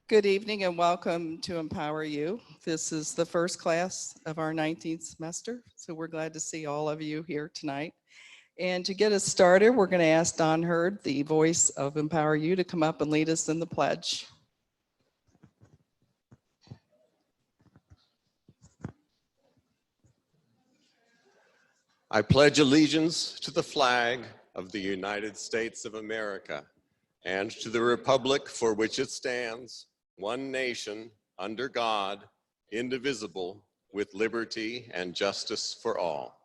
Good evening and welcome to EmpowerU. This is the first class of our 19th semester, so we're glad to see all of you here tonight. And to get us started, we're going to ask Don Hurd, the voice of EmpowerU, to come up and lead us in the pledge. I pledge allegiance to the flag of the United States of America and to the republic for which it stands, one nation, under God, indivisible, with liberty and justice for all.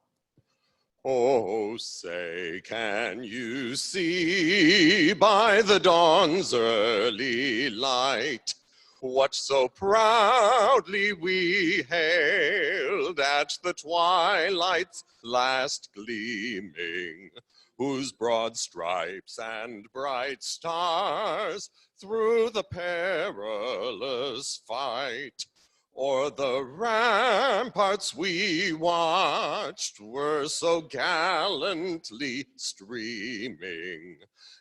Oh, say, can you see by the dawn's early light what so proudly we hailed at the twilight's last gleaming, whose broad stripes and bright stars through the perilous fight o'er the ramparts we watched were so gallantly streaming,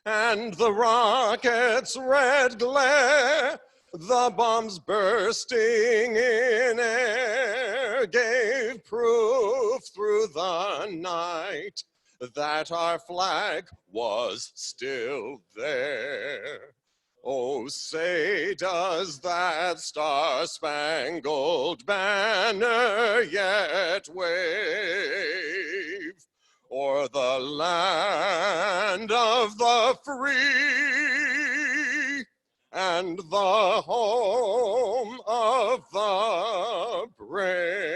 and the rocket's red glare, the bombs bursting in air, gave proof through the night that our flag was still there. Oh, say, does that star-spangled banner yet wave o'er the land of the free and the home of the brave?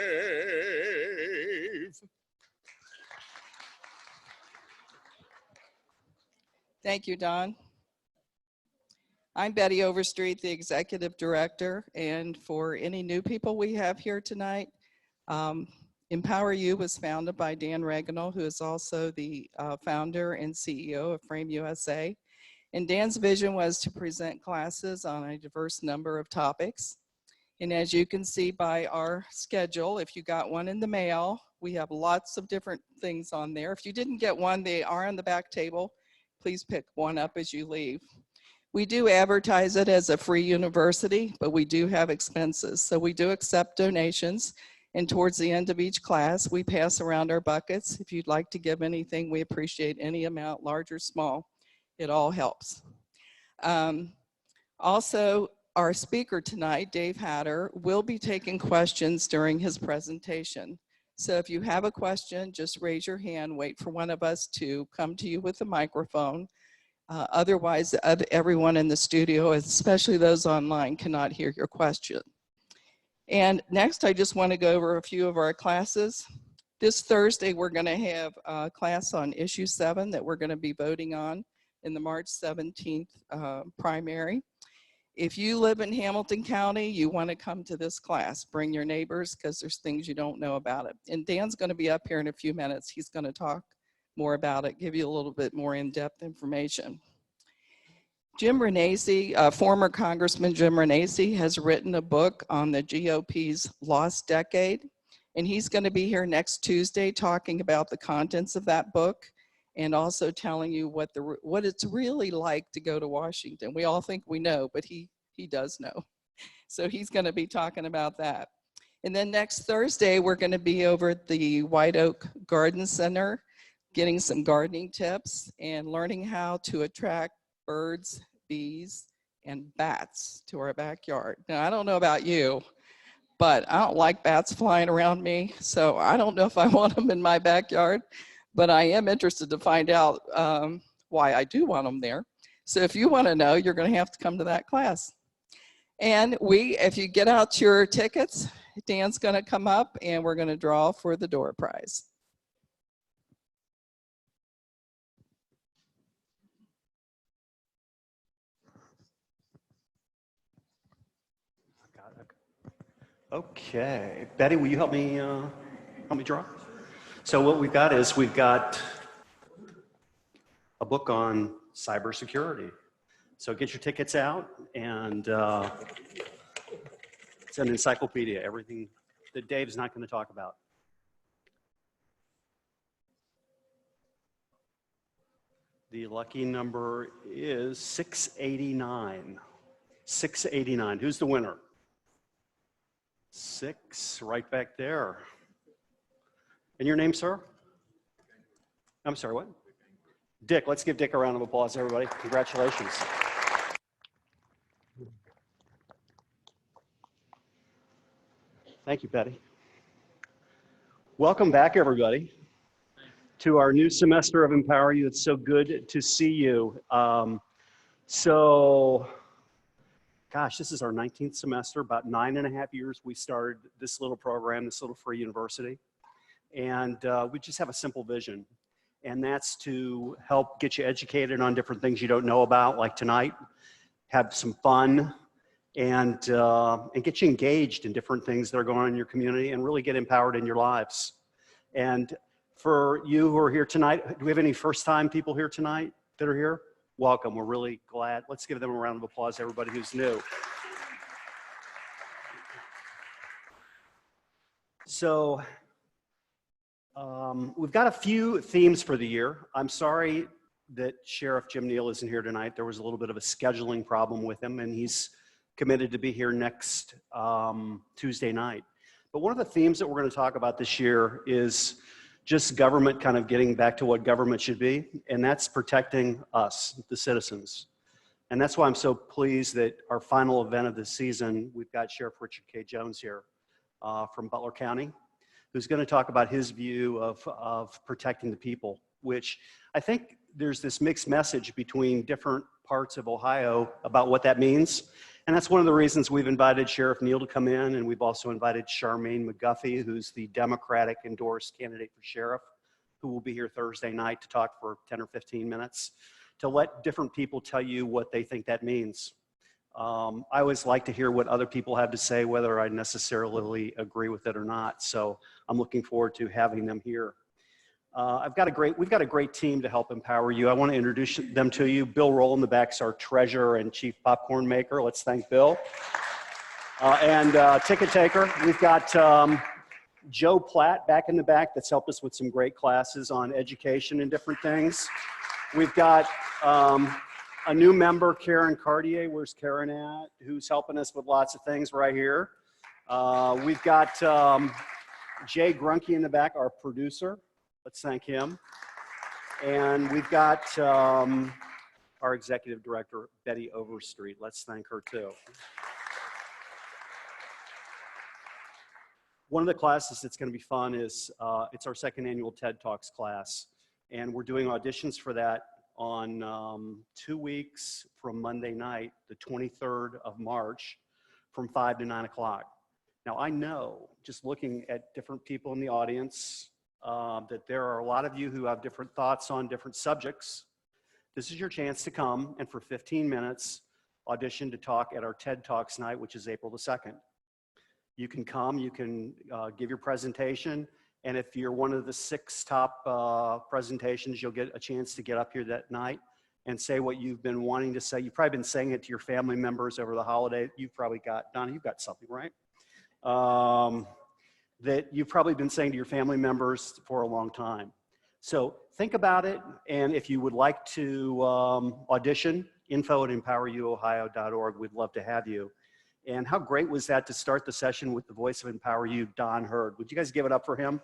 Thank you, Don. I'm Betty Overstreet, the Executive Director, and for any new people we have here tonight, EmpowerU was founded by Dan Reginald, who is also the founder and CEO of Frame USA. And Dan's vision was to present classes on a diverse number of topics. And as you can see by our schedule, if you got one in the mail, we have lots of different things on there. If you didn't get one, they are on the back table. Please pick one up as you leave. We do advertise it as a free university, but we do have expenses. So we do accept donations. And towards the end of each class, we pass around our buckets. If you'd like to give anything, we appreciate any amount, large or small. It all helps. Also, our speaker tonight, Dave Hatter, will be taking questions during his presentation. So if you have a question, just raise your hand, wait for one of us to come to you with a microphone. Otherwise, everyone in the studio, especially those online, cannot hear your question. And next, I just want to go over a few of our classes. This Thursday, we're going to have a class on issue 7 that we're going to be voting on in the March 17th primary. If you live in Hamilton County, you want to come to this class. Bring your neighbors because there's things you don't know about it. And Dan's going to be up here in a few minutes. He's going to talk more about it, give you a little bit more in-depth information. Jim Renacci, former Congressman Jim Renacci, has written a book on the GOP's lost decade, and he's going to be here next Tuesday talking about the contents of that book and also telling you what it's really like to go to Washington. We all think we know, but he does know. So he's going to be talking about that. And then next Thursday, we're going to be over at the White Oak Garden Center, getting some gardening tips and learning how to attract birds, bees, and bats to our backyard. Now, I don't know about you, but I don't like bats flying around me, so I don't know if I want them in my backyard, but I am interested to find out why I do want them there. So if you want to know, you're going to have to come to that class. And if you get out your tickets, Dan's going to come up and we're going to draw for the door prize. Okay, Betty, will you help me draw? So what we've got is a book on cybersecurity. So get your tickets out, and it's an encyclopedia, everything that Dave's not going to talk about. The lucky number is 689. 689. Who's the winner? 6, right back there. And your name, sir? I'm sorry, what? Dick. Let's give Dick a round of applause, everybody. Congratulations. Thank you, Betty. Welcome back, everybody, to our new semester of EmpowerU. It's so good to see you. Gosh, this is our 19th semester, about 9.5 years we started this little program, this little free university. And we just have a simple vision, and that's to help get you educated on different things you don't know about, like tonight, have some fun, and get you engaged in different things that are going on in your community and really get empowered in your lives. And for you who are here tonight, do we have any first-time people here tonight that are here? Welcome, we're really glad. Let's give them a round of applause, everybody who's new. So we've got a few themes for the year. I'm sorry that Sheriff Jim Neal isn't here tonight. There was a little bit of a scheduling problem with him, and he's committed to be here next Tuesday night. But one of the themes that we're going to talk about this year is just government kind of getting back to what government should be, and that's protecting us, the citizens. And that's why I'm so pleased that our final event of this season, we've got Sheriff Richard K. Jones here from Butler County, who's going to talk about his view of protecting the people, which I think there's this mixed message between different parts of Ohio about what that means. And that's one of the reasons we've invited Sheriff Neal to come in, and we've also invited Charmaine McGuffey, who's the Democratic endorsed candidate for sheriff, who will be here Thursday night to talk for 10 or 15 minutes, to let different people tell you what they think that means. I always like to hear what other people have to say, whether I necessarily agree with it or not. So I'm looking forward to having them here. We've got a great team to help empower you. I want to introduce them to you. Bill Roll in the back is our treasurer and chief popcorn maker. Let's thank Bill. And ticket taker, we've got Joe Platt back in the back that's helped us with some great classes on education and different things. We've got a new member, Karen Cartier. Where's Karen at? Who's helping us with lots of things right here. We've got Jay Grunke in the back, our producer. Let's thank him. And we've got our executive director, Betty Overstreet. Let's thank her too. One of the classes that's going to be fun is it's our second annual TED Talks class. And we're doing auditions for that on 2 weeks from Monday night, the 23rd of March, from 5 to 9 o'clock. Now I know, just looking at different people in the audience, that there are a lot of you who have different thoughts on different subjects. This is your chance to come and for 15 minutes audition to talk at our TED Talks night, which is April the 2nd. You can come, you can give your presentation, and if you're one of the 6 top presentations, you'll get a chance to get up here that night and say what you've been wanting to say. You've probably been saying it to your family members over the holiday. You've probably got, Donna, you've got something, right? That you've probably been saying to your family members for a long time. So think about it, and if you would like to audition, info@empoweruohio.org. We'd love to have you. And how great was that to start the session with the voice of EmpowerU, Don Hurd. Would you guys give it up for him?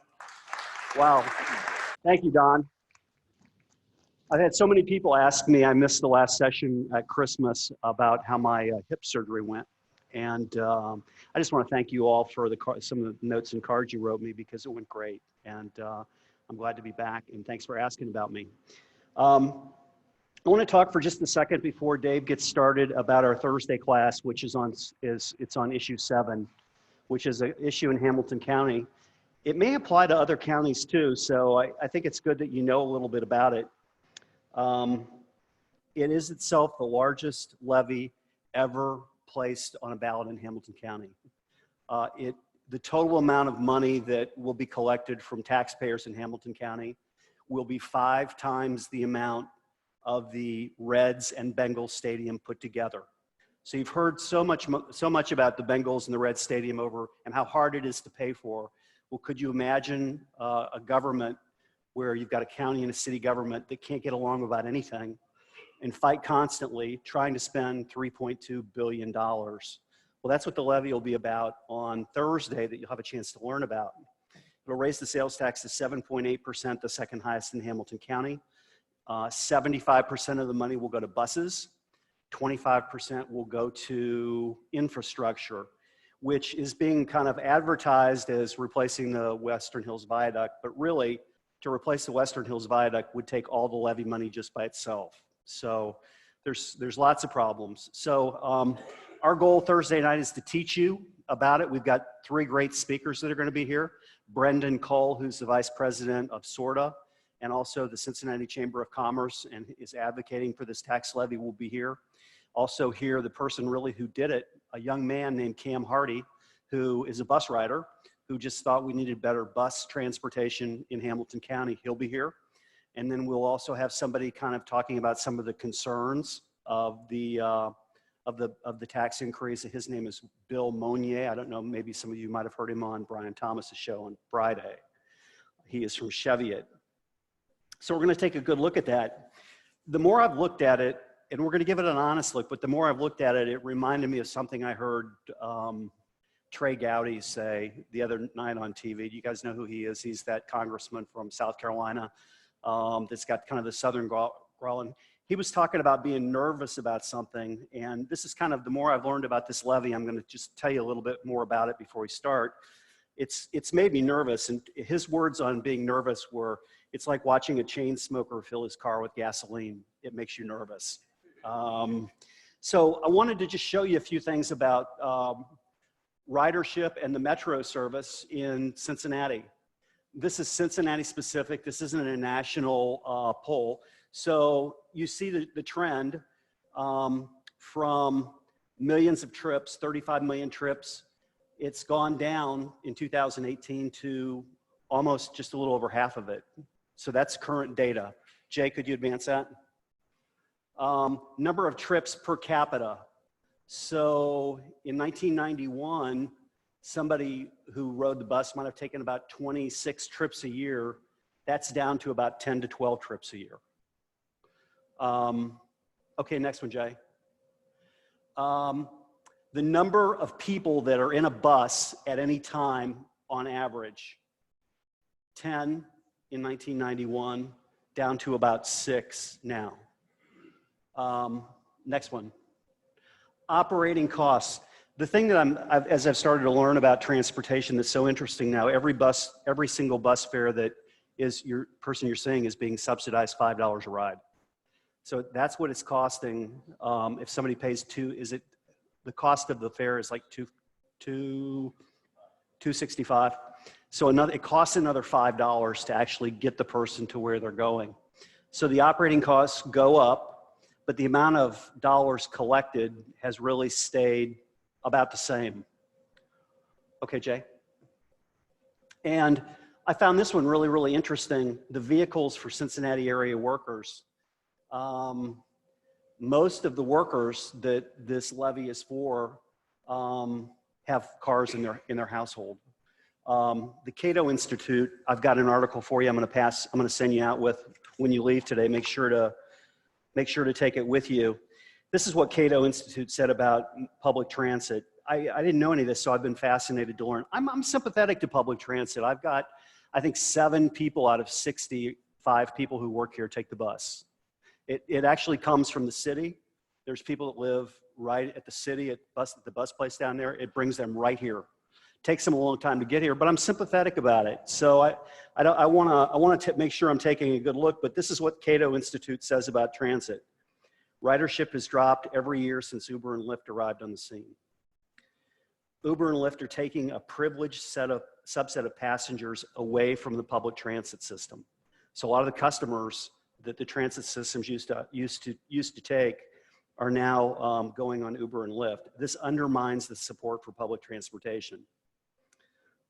Wow. Thank you, Don. I've had so many people ask me, I missed the last session at Christmas, about how my hip surgery went. And I just want to thank you all for some of the notes and cards you wrote me, because it went great. And I'm glad to be back, and thanks for asking about me. I want to talk for just a second before Dave gets started about our Thursday class, which is on issue 7, which is an issue in Hamilton County. It may apply to other counties too, so I think it's good that you know a little bit about it. It is itself the largest levy ever placed on a ballot in Hamilton County. The total amount of money that will be collected from taxpayers in Hamilton County will be 5 times the amount of the Reds and Bengals stadium put together. So you've heard so much about the Bengals and the Reds stadium and how hard it is to pay for. Well, could you imagine a government where you've got a county and a city government that can't get along about anything? and fight constantly trying to spend $3.2 billion. Well, that's what the levy will be about on Thursday that you'll have a chance to learn about. It'll raise the sales tax to 7.8%, the second highest in Hamilton County. 75% of the money will go to buses. 25% will go to infrastructure, which is being kind of advertised as replacing the Western Hills Viaduct, but really to replace the Western Hills Viaduct would take all the levy money just by itself. So there's lots of problems. So our goal Thursday night is to teach you about it. We've got 3 great speakers that are going to be here. Brendan Cole, who's the vice president of SORTA, and also the Cincinnati Chamber of Commerce and is advocating for this tax levy, will be here. Also here, the person really who did it, a young man named Cam Hardy, who is a bus rider, who just thought we needed better bus transportation in Hamilton County. He'll be here. And then we'll also have somebody kind of talking about some of the concerns of the tax increase. His name is Bill Monnier. I don't know, maybe some of you might have heard him on Brian Thomas's show on Friday. He is from Cheviot. So we're going to take a good look at that. The more I've looked at it, and we're going to give it an honest look, but the more I've looked at it, it reminded me of something I heard Trey Gowdy say the other night on TV. Do you guys know who he is? He's that congressman from South Carolina that's got kind of the southern growl. And he was talking about being nervous about something. And this is kind of, the more I've learned about this levy, I'm going to just tell you a little bit more about it before we start. It's made me nervous. And his words on being nervous were, it's like watching a chain smoker fill his car with gasoline. It makes you nervous. So I wanted to just show you a few things about ridership and the metro service in Cincinnati. This is Cincinnati specific. This isn't a national poll. So you see the trend from millions of trips, 35 million trips. It's gone down in 2018 to almost just a little over half of it. So that's current data. Jay, could you advance that? Number of trips per capita. So in 1991, somebody who rode the bus might have taken about 26 trips a year. That's down to about 10 to 12 trips a year. Okay, next one, Jay. The number of people that are in a bus at any time on average, 10 in 1991, down to about 6 now. Next one. Operating costs. The thing that as I've started to learn about transportation that's so interesting now, every single bus fare that is your person you're seeing is being subsidized $5 a ride. So that's what it's costing. If somebody pays the cost of the fare is like $2.65. So it costs another $5 to actually get the person to where they're going. So the operating costs go up, but the amount of dollars collected has really stayed about the same. Okay, Jay. And I found this one really, really interesting. The vehicles for Cincinnati area workers. Most of the workers that this levy is for have cars in their household. The Cato Institute, I've got an article for you. I'm going to send you out with when you leave today. Make sure to take it with you. This is what Cato Institute said about public transit. I didn't know any of this, so I've been fascinated to learn. I'm sympathetic to public transit. I've got, I think, 7 people out of 65 people who work here take the bus. It actually comes from the city. There's people that live right at the city, at the bus place down there. It brings them right here. Takes them a long time to get here, but I'm sympathetic about it. So I want to make sure I'm taking a good look, but this is what Cato Institute says about transit. Ridership has dropped every year since Uber and Lyft arrived on the scene. Uber and Lyft are taking a privileged subset of passengers away from the public transit system. So a lot of the customers that the transit systems used to take are now going on Uber and Lyft. This undermines the support for public transportation.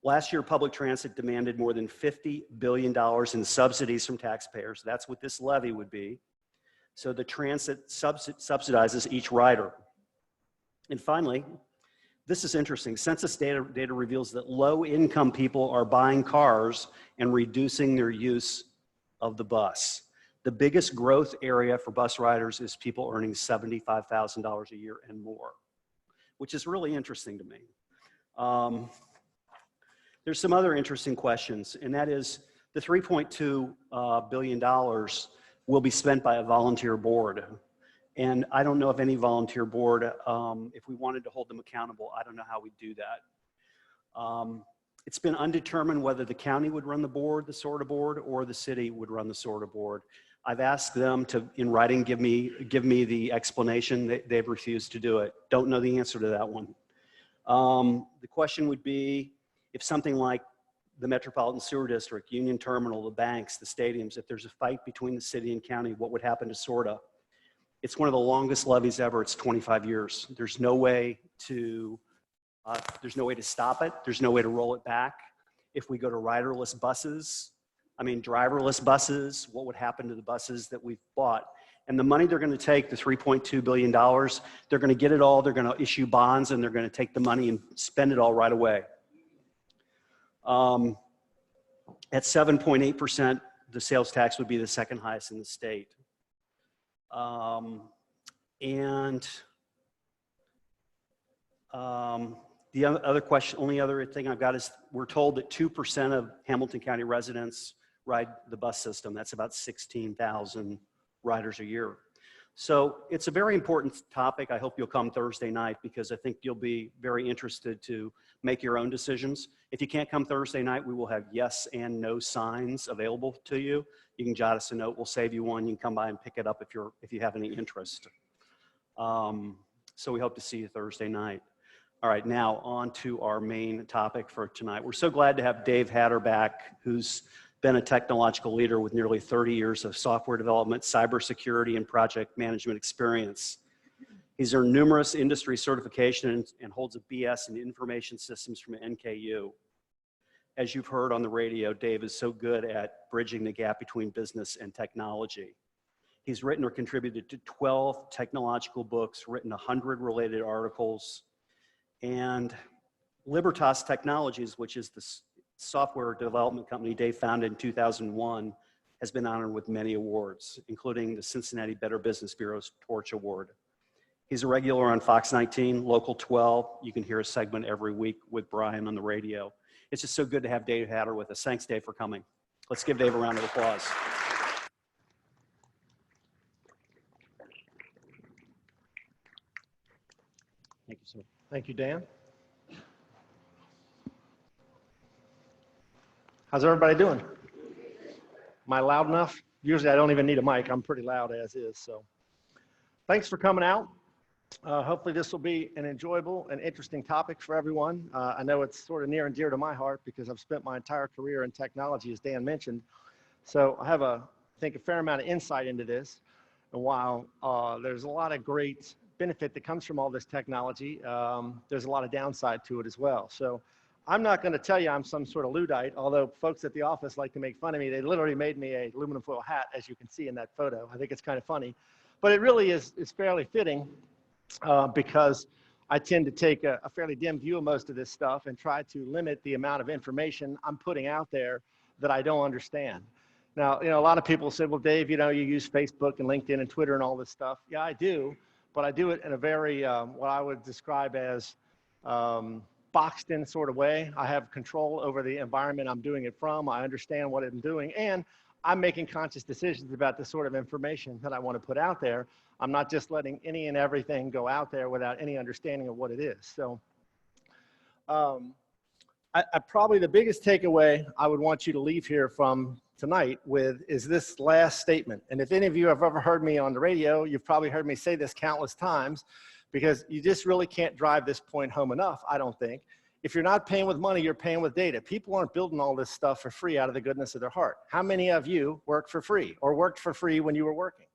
Last year, public transit demanded more than $50 billion in subsidies from taxpayers. That's what this levy would be. So the transit subsidizes each rider. And finally, this is interesting. Census data reveals that low-income people are buying cars and reducing their use of the bus. The biggest growth area for bus riders is people earning $75,000 a year and more, which is really interesting to me. There's some other interesting questions, and that is the $3.2 billion will be spent by a volunteer board. And I don't know of any volunteer board. If we wanted to hold them accountable, I don't know how we'd do that. It's been undetermined whether the county would run the board, the SORTA board, or the city would run the SORTA board. I've asked them to, in writing, give me the explanation. They've refused to do it. Don't know the answer to that one. The question would be, if something like the Metropolitan Sewer District, Union Terminal, the banks, the stadiums, if there's a fight between the city and county, what would happen to SORTA? It's one of the longest levies ever. It's 25 years. There's no way to stop it. There's no way to roll it back. If we go to driverless buses, what would happen to the buses that we've bought? And the money they're going to take, the $3.2 billion, they're going to get it all. They're going to issue bonds, and they're going to take the money and spend it all right away. At 7.8%, the sales tax would be the second highest in the state. The only other thing I've got is we're told that 2% of Hamilton County residents ride the bus system. That's about 16,000 riders a year. So it's a very important topic. I hope you'll come Thursday night, because I think you'll be very interested to make your own decisions. If you can't come Thursday night, we will have yes and no signs available to you. You can jot us a note. We'll save you one. You can come by and pick it up if you have any interest. So we hope to see you Thursday night. All right, now on to our main topic for tonight. We're so glad to have Dave Hatter back, who's been a technological leader with nearly 30 years of software development, cybersecurity, and project management experience. He's earned numerous industry certifications and holds a BS in information systems from NKU. As you've heard on the radio, Dave is so good at bridging the gap between business and technology. He's written or contributed to 12 technological books, written 100 related articles, and Libertas Technologies, which is the software development company Dave founded in 2001, has been honored with many awards, including the Cincinnati Better Business Bureau's Torch Award. He's a regular on Fox 19, Local 12. You can hear a segment every week with Brian on the radio. It's just so good to have Dave Hatter with us. Thanks, Dave, for coming. Let's give Dave a round of applause. Thank you, sir. Thank you, Dan. How's everybody doing? Am I loud enough? Usually I don't even need a mic. I'm pretty loud as is. So thanks for coming out. Hopefully this will be an enjoyable and interesting topic for everyone. I know it's sort of near and dear to my heart because I've spent my entire career in technology, as Dan mentioned. So I have I think a fair amount of insight into this. And while there's a lot of great benefit that comes from all this technology, there's a lot of downside to it as well. So I'm not going to tell you I'm some sort of Luddite, although folks at the office like to make fun of me. They literally made me a aluminum foil hat, as you can see in that photo. I think it's kind of funny, but it really is fairly fitting because I tend to take a fairly dim view of most of this stuff and try to limit the amount of information I'm putting out there that I don't understand. Now, a lot of people say, well, Dave, you use Facebook and LinkedIn and Twitter and all this stuff. Yeah, I do. But I do it in a very, what I would describe as boxed in sort of way. I have control over the environment I'm doing it from. I understand what I'm doing, and I'm making conscious decisions about the sort of information that I want to put out there. I'm not just letting any and everything go out there without any understanding of what it is. So probably the biggest takeaway I would want you to leave here from tonight with is this last statement. And if any of you have ever heard me on the radio, you've probably heard me say this countless times, because you just really can't drive this point home enough, I don't think. If you're not paying with money, you're paying with data. People aren't building all this stuff for free out of the goodness of their heart. How many of you work for free or worked for free when you were working?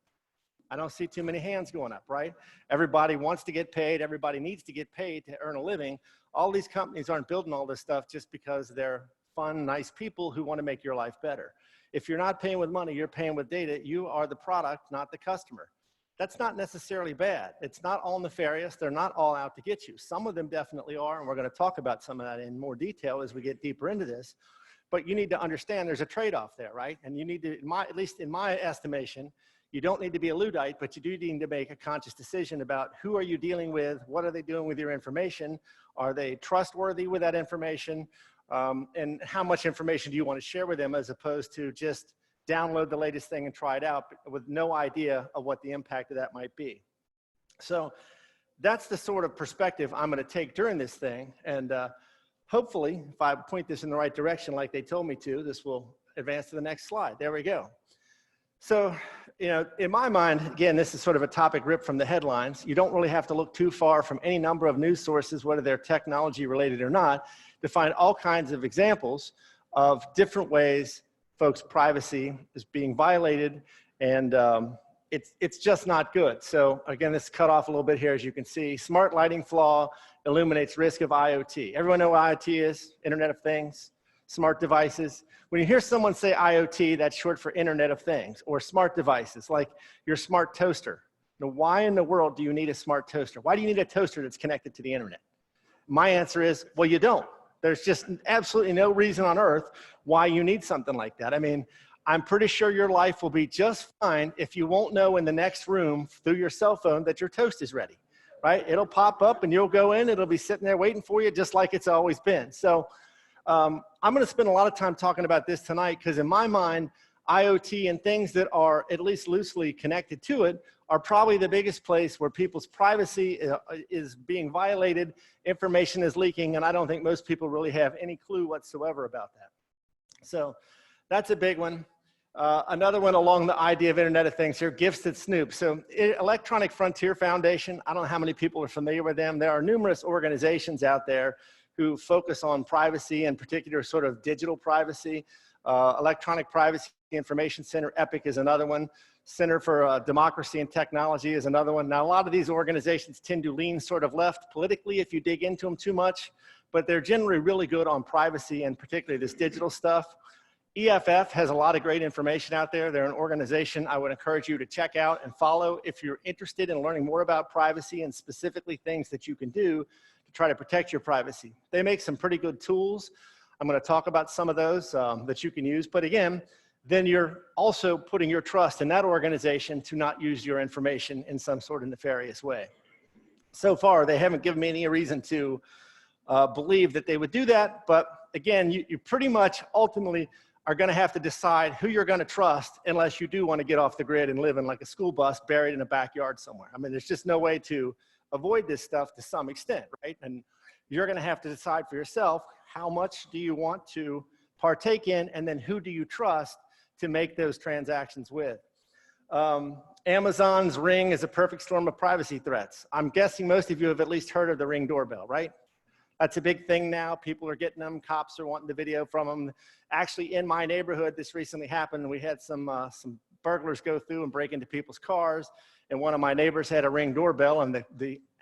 I don't see too many hands going up, right? Everybody wants to get paid. Everybody needs to get paid to earn a living. All these companies aren't building all this stuff just because they're fun, nice people who want to make your life better. If you're not paying with money, you're paying with data. You are the product, not the customer. That's not necessarily bad. It's not all nefarious. They're not all out to get you. Some of them definitely are, and we're going to talk about some of that in more detail as we get deeper into this. But you need to understand there's a trade-off there, right? And you need to, at least in my estimation, you don't need to be a Luddite, but you do need to make a conscious decision about who are you dealing with, what are they doing with your information, are they trustworthy with that information, and how much information do you want to share with them, as opposed to just download the latest thing and try it out with no idea of what the impact of that might be. So that's the sort of perspective I'm going to take during this thing. And hopefully, if I point this in the right direction like they told me to, this will advance to the next slide. There we go. So, you know, in my mind, again, this is sort of a topic ripped from the headlines. You don't really have to look too far from any number of news sources, whether they're technology related or not, to find all kinds of examples of different ways folks' privacy is being violated, and it's just not good. So again, this is cut off a little bit here, as you can see. Smart lighting flaw illuminates risk of IoT. Everyone know what IoT is? Internet of Things, smart devices. When you hear someone say IoT, that's short for Internet of Things, or smart devices, like your smart toaster. Now, why in the world do you need a smart toaster? Why do you need a toaster that's connected to the internet? My answer is, well, you don't. There's just absolutely no reason on earth why you need something like that. I mean, I'm pretty sure your life will be just fine if you won't know in the next room through your cell phone that your toast is ready, right? It'll pop up and you'll go in, it'll be sitting there waiting for you just like it's always been. So I'm going to spend a lot of time talking about this tonight because in my mind, IoT and things that are at least loosely connected to it are probably the biggest place where people's privacy is being violated, information is leaking, and I don't think most people really have any clue whatsoever about that. So that's a big one. Another one along the idea of Internet of Things here, gifts that snoop. So Electronic Frontier Foundation, I don't know how many people are familiar with them. There are numerous organizations out there who focus on privacy, in particular sort of digital privacy. Electronic Privacy Information Center, EPIC, is another one. Center for Democracy and Technology is another one. Now, a lot of these organizations tend to lean sort of left politically if you dig into them too much, but they're generally really good on privacy and particularly this digital stuff. EFF has a lot of great information out there. They're an organization I would encourage you to check out and follow if you're interested in learning more about privacy and specifically things that you can do to try to protect your privacy. They make some pretty good tools. I'm going to talk about some of those that you can use, but again, then you're also putting your trust in that organization to not use your information in some sort of nefarious way. So far, they haven't given me any reason to believe that they would do that, but again, you pretty much ultimately are going to have to decide who you're going to trust unless you do want to get off the grid and live in like a school bus buried in a backyard somewhere. I mean, there's just no way to avoid this stuff to some extent, right? And you're going to have to decide for yourself, how much do you want to partake in, and then who do you trust to make those transactions with. Amazon's Ring is a perfect storm of privacy threats. I'm guessing most of you have at least heard of the Ring doorbell, right? That's a big thing now. People are getting them. Cops are wanting the video from them. Actually, in my neighborhood, this recently happened. We had some burglars go through and break into people's cars, and one of my neighbors had a Ring doorbell, and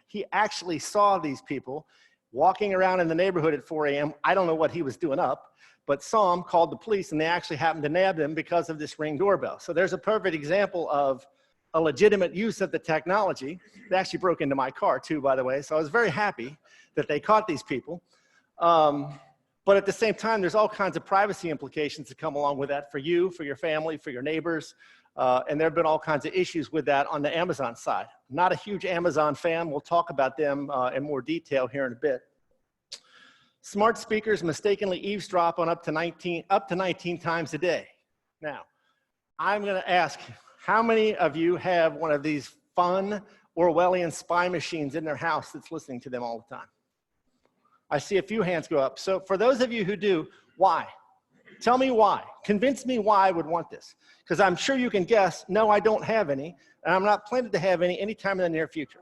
he actually saw these people walking around in the neighborhood at 4 a.m. I don't know what he was doing up, but saw him, called the police, and they actually happened to nab them because of this Ring doorbell. So there's a perfect example of a legitimate use of the technology. They actually broke into my car too, by the way, so I was very happy that they caught these people. But at the same time, there's all kinds of privacy implications that come along with that for you, for your family, for your neighbors, and there have been all kinds of issues with that on the Amazon side. Not a huge Amazon fan. We'll talk about them in more detail here in a bit. Smart speakers mistakenly eavesdrop on up to 19 times a day. Now, I'm going to ask, how many of you have one of these fun Orwellian spy machines in their house that's listening to them all the time? I see a few hands go up. So for those of you who do, why? Tell me why. Convince me why I would want this. Because I'm sure you can guess, no, I don't have any, and I'm not planning to have any anytime in the near future.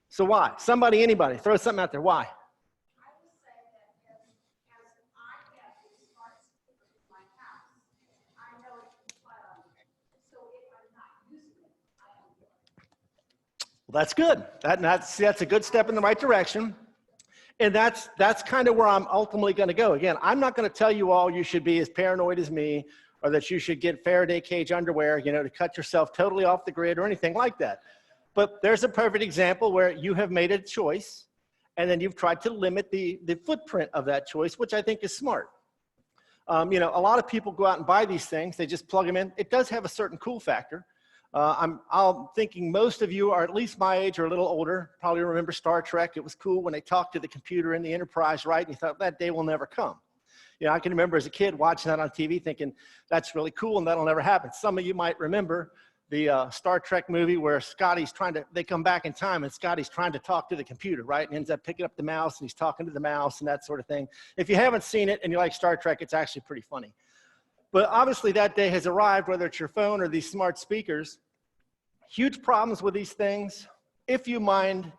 So why? Somebody, anybody, throw something out there. Why? Well, that's good. That's a good step in the right direction. And that's kind of where I'm ultimately going to go. Again, I'm not going to tell you all you should be as paranoid as me, or that you should get Faraday cage underwear, you know, to cut yourself totally off the grid or anything like that. But there's a perfect example where you have made a choice, and then you've tried to limit the footprint of that choice, which I think is smart. You know, a lot of people go out and buy these things. They just plug them in. It does have a certain cool factor. I'm thinking most of you are at least my age or a little older, probably remember Star Trek. It was cool when they talked to the computer in the Enterprise, right? And you thought that day will never come. You know, I can remember as a kid watching that on TV thinking that's really cool and that'll never happen. Some of you might remember the Star Trek movie where Scotty's they come back in time and Scotty's trying to talk to the computer, right? And ends up picking up the mouse and he's talking to the mouse and that sort of thing. If you haven't seen it and you like Star Trek, it's actually pretty funny. But obviously that day has arrived, whether it's your phone or these smart speakers. Huge problems with these things, if you mind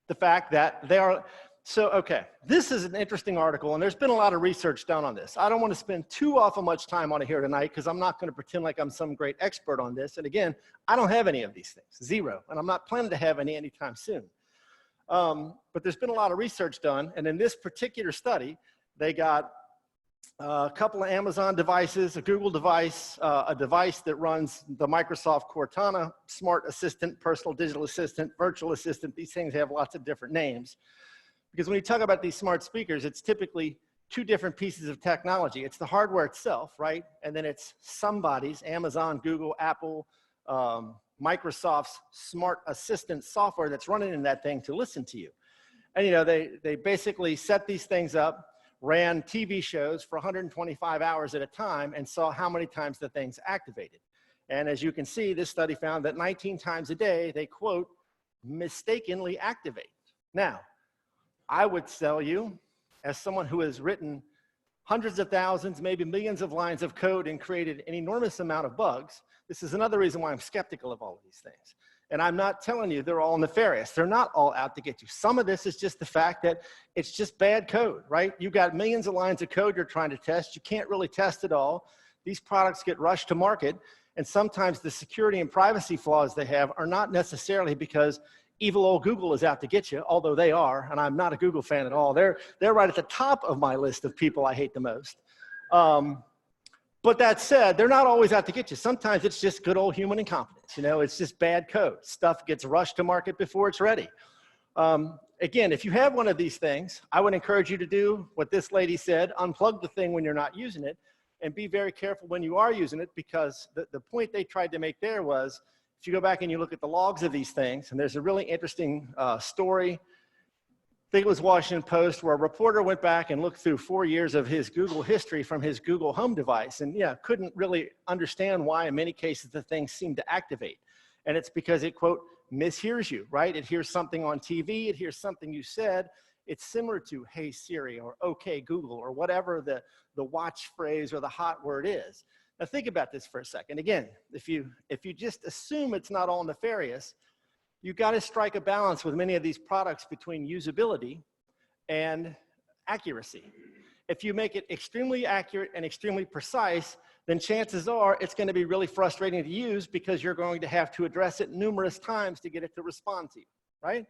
the fact that they are, so, okay, this is an interesting article, and there's been a lot of research done on this. I don't want to spend too awful much time on it here tonight, because I'm not going to pretend like I'm some great expert on this. And again, I don't have any of these things, zero, and I'm not planning to have any anytime soon. But there's been a lot of research done, and in this particular study, they got a couple of Amazon devices, a Google device, a device that runs the Microsoft Cortana smart assistant, personal digital assistant, virtual assistant. These things have lots of different names. Because when you talk about these smart speakers, it's typically two different pieces of technology. It's the hardware itself, right? And then it's somebody's, Amazon, Google, Apple, Microsoft's smart assistant software that's running in that thing to listen to you. And you know, they basically set these things up, ran TV shows for 125 hours at a time and saw how many times the thing's activated. And as you can see, this study found that 19 times a day, they, quote, mistakenly activate. Now, I would tell you, as someone who has written hundreds of thousands, maybe millions of lines of code and created an enormous amount of bugs, this is another reason why I'm skeptical of all of these things. And I'm not telling you they're all nefarious. They're not all out to get you. Some of this is just the fact that it's just bad code, right? You've got millions of lines of code you're trying to test. You can't really test it all. These products get rushed to market. And sometimes the security and privacy flaws they have are not necessarily because evil old Google is out to get you, although they are, and I'm not a Google fan at all. They're right at the top of my list of people I hate the most. But that said, they're not always out to get you. Sometimes it's just good old human incompetence. You know, it's just bad code. Stuff gets rushed to market before it's ready. Again, if you have one of these things, I would encourage you to do what this lady said, unplug the thing when you're not using it, and be very careful when you are using it, because the point they tried to make there was, if you go back and you look at the logs of these things, and there's a really interesting story, I think it was Washington Post, where a reporter went back and looked through 4 years of his Google history from his Google Home device, and yeah, couldn't really understand why in many cases the thing seemed to activate. And it's because it, quote, mishears you, right? It hears something on TV, it hears something you said. It's similar to, hey Siri, or okay Google, or whatever the watch phrase or the hot word is. Now think about this for a second. Again, if you just assume it's not all nefarious, you've got to strike a balance with many of these products between usability and accuracy. If you make it extremely accurate and extremely precise, then chances are it's going to be really frustrating to use, because you're going to have to address it numerous times to get it to respond to you, right?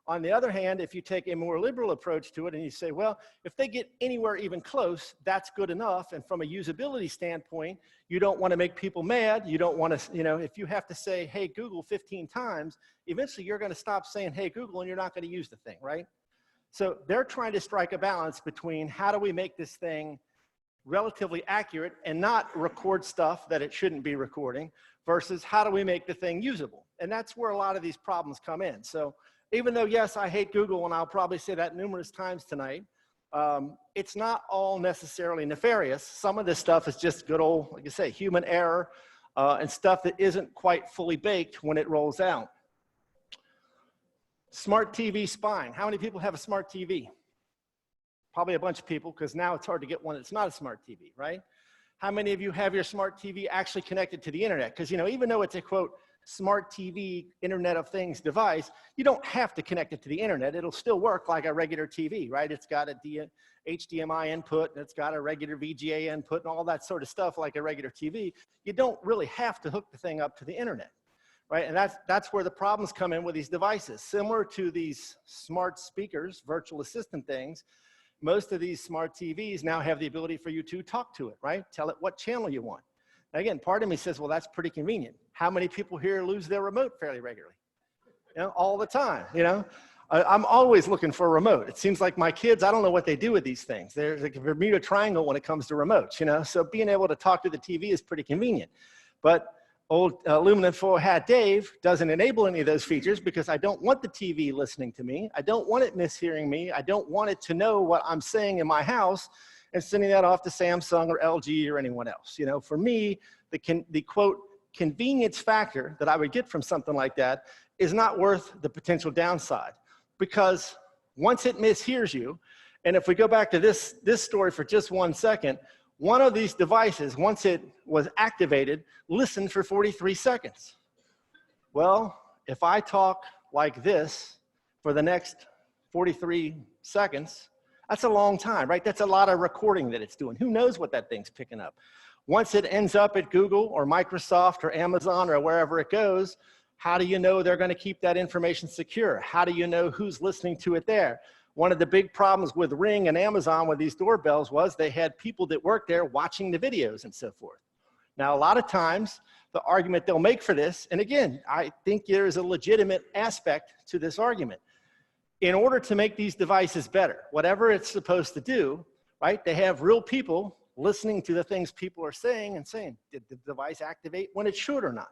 On the other hand, if you take a more liberal approach to it and you say, well, if they get anywhere even close, that's good enough. And from a usability standpoint, you don't want to make people mad. You don't want to, you know, if you have to say, hey, Google 15 times, eventually you're going to stop saying, hey, Google, and you're not going to use the thing, right? So they're trying to strike a balance between how do we make this thing relatively accurate and not record stuff that it shouldn't be recording, versus how do we make the thing usable? And that's where a lot of these problems come in. So even though, yes, I hate Google, and I'll probably say that numerous times tonight, it's not all necessarily nefarious. Some of this stuff is just good old, like I say, human error, and stuff that isn't quite fully baked when it rolls out. Smart TV spine. How many people have a smart TV? Probably a bunch of people, because now it's hard to get one that's not a smart TV, right? How many of you have your smart TV actually connected to the internet? Because, you know, even though it's a, quote, smart TV, Internet of Things device, you don't have to connect it to the internet. It'll still work like a regular TV, right? It's got a HDMI input, and it's got a regular VGA input, and all that sort of stuff like a regular TV. You don't really have to hook the thing up to the internet, right? And that's where the problems come in with these devices. Similar to these smart speakers, virtual assistant things, most of these smart TVs now have the ability for you to talk to it, right? Tell it what channel you want. Again, part of me says, well, that's pretty convenient. How many people here lose their remote fairly regularly? You know, all the time, you know? I'm always looking for a remote. It seems like my kids, I don't know what they do with these things. There's like a Bermuda Triangle when it comes to remotes, you know? So being able to talk to the TV is pretty convenient. But old aluminum foil hat Dave doesn't enable any of those features because I don't want the TV listening to me. I don't want it mishearing me. I don't want it to know what I'm saying in my house and sending that off to Samsung or LG or anyone else. You know, for me, the quote, convenience factor that I would get from something like that is not worth the potential downside. Because once it mishears you, and if we go back to this story for just 1 second, one of these devices, once it was activated, listened for 43 seconds. Well, if I talk like this for the next 43 seconds, that's a long time, right? That's a lot of recording that it's doing. Who knows what that thing's picking up? Once it ends up at Google or Microsoft or Amazon or wherever it goes, how do you know they're going to keep that information secure? How do you know who's listening to it there? One of the big problems with Ring and Amazon with these doorbells was they had people that worked there watching the videos and so forth. Now, a lot of times, the argument they'll make for this, and again, I think there is a legitimate aspect to this argument. In order to make these devices better, whatever it's supposed to do, right, they have real people listening to the things people are saying and saying, did the device activate when it should or not,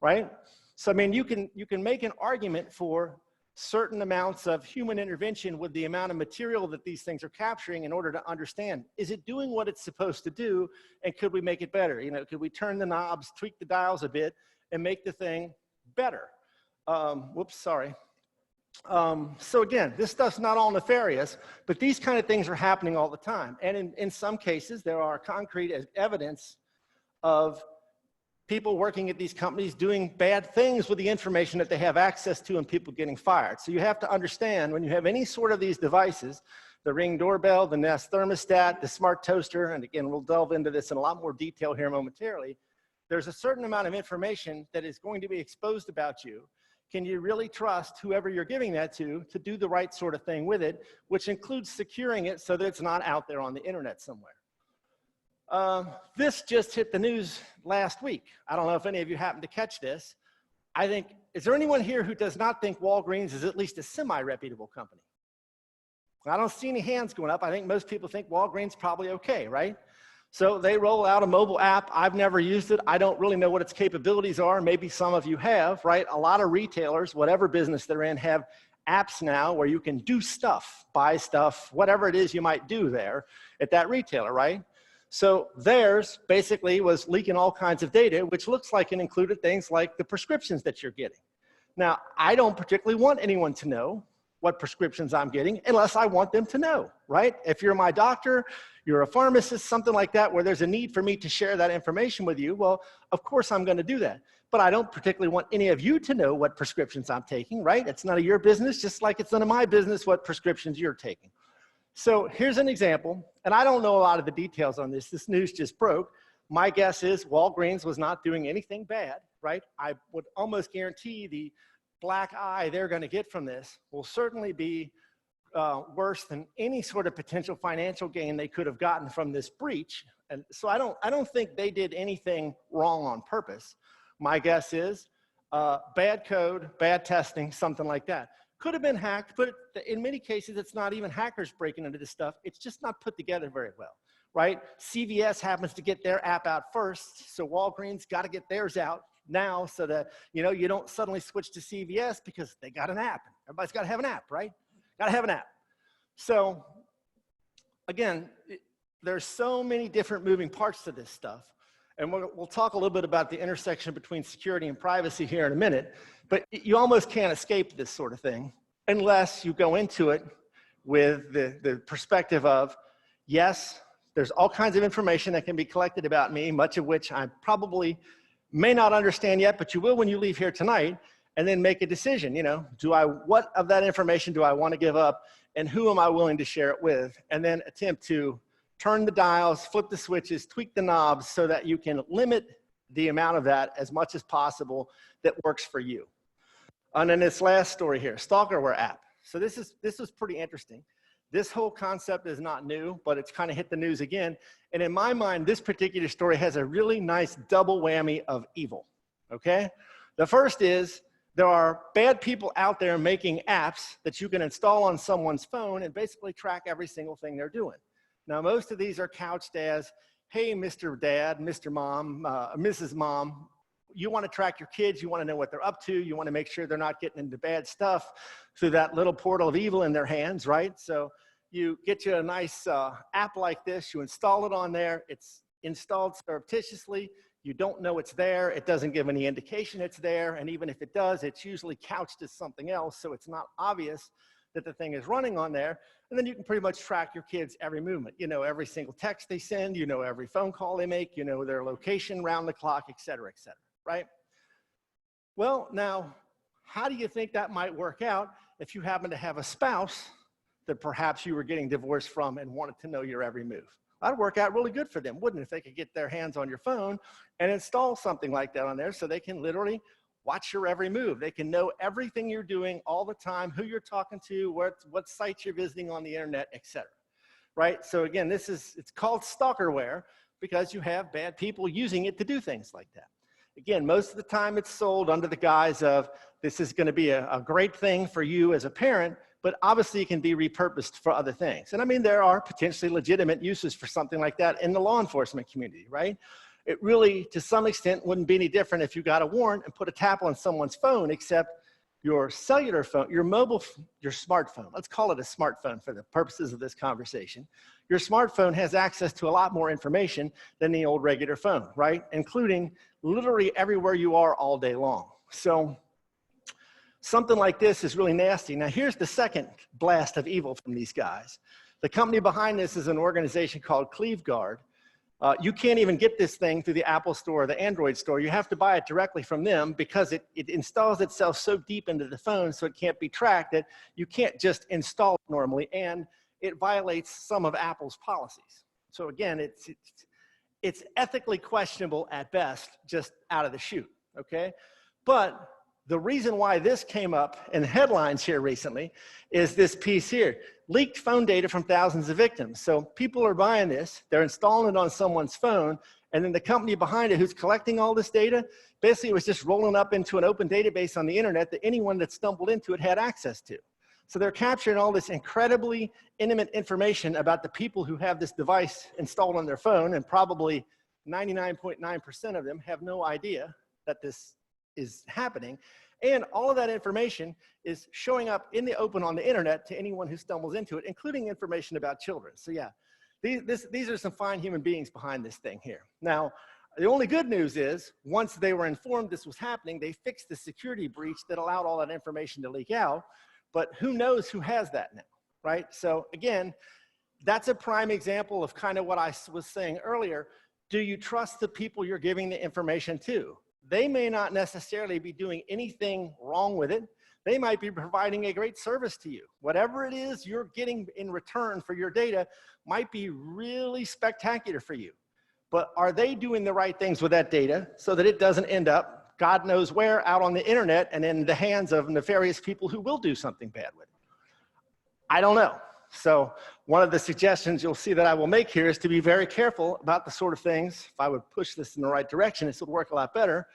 right? So, I mean, you can make an argument for certain amounts of human intervention with the amount of material that these things are capturing in order to understand, is it doing what it's supposed to do, and could we make it better? You know, could we turn the knobs, tweak the dials a bit, and make the thing better? Whoops, sorry. So again, this stuff's not all nefarious, but these kind of things are happening all the time. And in some cases, there are concrete evidence of people working at these companies doing bad things with the information that they have access to and people getting fired. So you have to understand when you have any sort of these devices, the Ring doorbell, the Nest thermostat, the smart toaster, and again, we'll delve into this in a lot more detail here momentarily, there's a certain amount of information that is going to be exposed about you. Can you really trust whoever you're giving that to do the right sort of thing with it, which includes securing it so that it's not out there on the internet somewhere. This just hit the news last week. I don't know if any of you happened to catch this. I think, is there anyone here who does not think Walgreens is at least a semi-reputable company? I don't see any hands going up. I think most people think Walgreens probably okay, right? So they roll out a mobile app. I've never used it. I don't really know what its capabilities are. Maybe some of you have, right? A lot of retailers, whatever business they're in, have apps now where you can do stuff, buy stuff, whatever it is you might do there at that retailer, right? So theirs basically was leaking all kinds of data, which looks like it included things like the prescriptions that you're getting. Now, I don't particularly want anyone to know what prescriptions I'm getting unless I want them to know, right? If you're my doctor, you're a pharmacist, something like that, where there's a need for me to share that information with you, well, of course I'm going to do that. But I don't particularly want any of you to know what prescriptions I'm taking, right? It's none of your business, just like it's none of my business what prescriptions you're taking. So here's an example, and I don't know a lot of the details on this. This news just broke. My guess is Walgreens was not doing anything bad, right? I would almost guarantee the black eye they're going to get from this will certainly be worse than any sort of potential financial gain they could have gotten from this breach. And so I don't think they did anything wrong on purpose. My guess is bad code, bad testing, something like that. Could have been hacked, but in many cases, it's not even hackers breaking into this stuff. It's just not put together very well, right? CVS happens to get their app out first, so Walgreens got to get theirs out now so that, you know, you don't suddenly switch to CVS because they got an app. Everybody's got to have an app, right? Got to have an app. So again, there's so many different moving parts to this stuff. And we'll talk a little bit about the intersection between security and privacy here in a minute, but you almost can't escape this sort of thing unless you go into it with the perspective of, yes, there's all kinds of information that can be collected about me, much of which I probably may not understand yet, but you will when you leave here tonight, and then make a decision, you know, what of that information do I want to give up, and who am I willing to share it with, and then attempt to turn the dials, flip the switches, tweak the knobs so that you can limit the amount of that as much as possible that works for you. And then this last story here, stalkerware app. So this was pretty interesting. This whole concept is not new, but it's kind of hit the news again. And in my mind, this particular story has a really nice double whammy of evil, okay? The first is there are bad people out there making apps that you can install on someone's phone and basically track every single thing they're doing. Now, most of these are couched as, hey, Mr. Dad, Mr. Mom, Mrs. Mom, you want to track your kids, you want to know what they're up to, you want to make sure they're not getting into bad stuff through that little portal of evil in their hands, right? So you get you a nice app like this, you install it on there, it's installed surreptitiously, you don't know it's there, it doesn't give any indication it's there, and even if it does, it's usually couched as something else, so it's not obvious that the thing is running on there, and then you can pretty much track your kids' every movement. You know every single text they send, you know every phone call they make, you know their location, round the clock, et cetera, right? Well, now, how do you think that might work out if you happen to have a spouse that perhaps you were getting divorced from and wanted to know your every move? That'd work out really good for them, wouldn't it, if they could get their hands on your phone and install something like that on there so they can literally watch your every move. They can know everything you're doing all the time, who you're talking to, what sites you're visiting on the internet, et cetera, right? So again, it's called stalkerware because you have bad people using it to do things like that. Again, most of the time it's sold under the guise of this is going to be a great thing for you as a parent, but obviously it can be repurposed for other things. And I mean, there are potentially legitimate uses for something like that in the law enforcement community, right? It really, to some extent, wouldn't be any different if you got a warrant and put a tap on someone's phone, except your cellular phone, your smartphone, let's call it a smartphone for the purposes of this conversation. Your smartphone has access to a lot more information than the old regular phone, right? Including literally everywhere you are all day long. So something like this is really nasty. Now here's the second blast of evil from these guys. The company behind this is an organization called CleaveGuard. You can't even get this thing through the Apple Store or the Android Store. You have to buy it directly from them because it installs itself so deep into the phone so it can't be tracked that you can't just install it normally, and it violates some of Apple's policies. So again, it's ethically questionable at best, just out of the chute, okay? But the reason why this came up in headlines here recently is this piece here. Leaked phone data from thousands of victims. So people are buying this, they're installing it on someone's phone, and then the company behind it who's collecting all this data, basically it was just rolling up into an open database on the internet that anyone that stumbled into it had access to. So they're capturing all this incredibly intimate information about the people who have this device installed on their phone, and probably 99.9% of them have no idea that this is happening. And all of that information is showing up in the open on the internet to anyone who stumbles into it, including information about children. So yeah, these are some fine human beings behind this thing here. Now, the only good news is once they were informed this was happening, they fixed the security breach that allowed all that information to leak out. But who knows who has that now, right? So again, that's a prime example of kind of what I was saying earlier. Do you trust the people you're giving the information to? They may not necessarily be doing anything wrong with it. They might be providing a great service to you. Whatever it is you're getting in return for your data might be really spectacular for you. But are they doing the right things with that data so that it doesn't end up, God knows where, out on the internet and in the hands of nefarious people who will do something bad with it? I don't know. So one of the suggestions you'll see that I will make here is to be very careful about the sort of things. If I would push this in the right direction, this would work a lot better.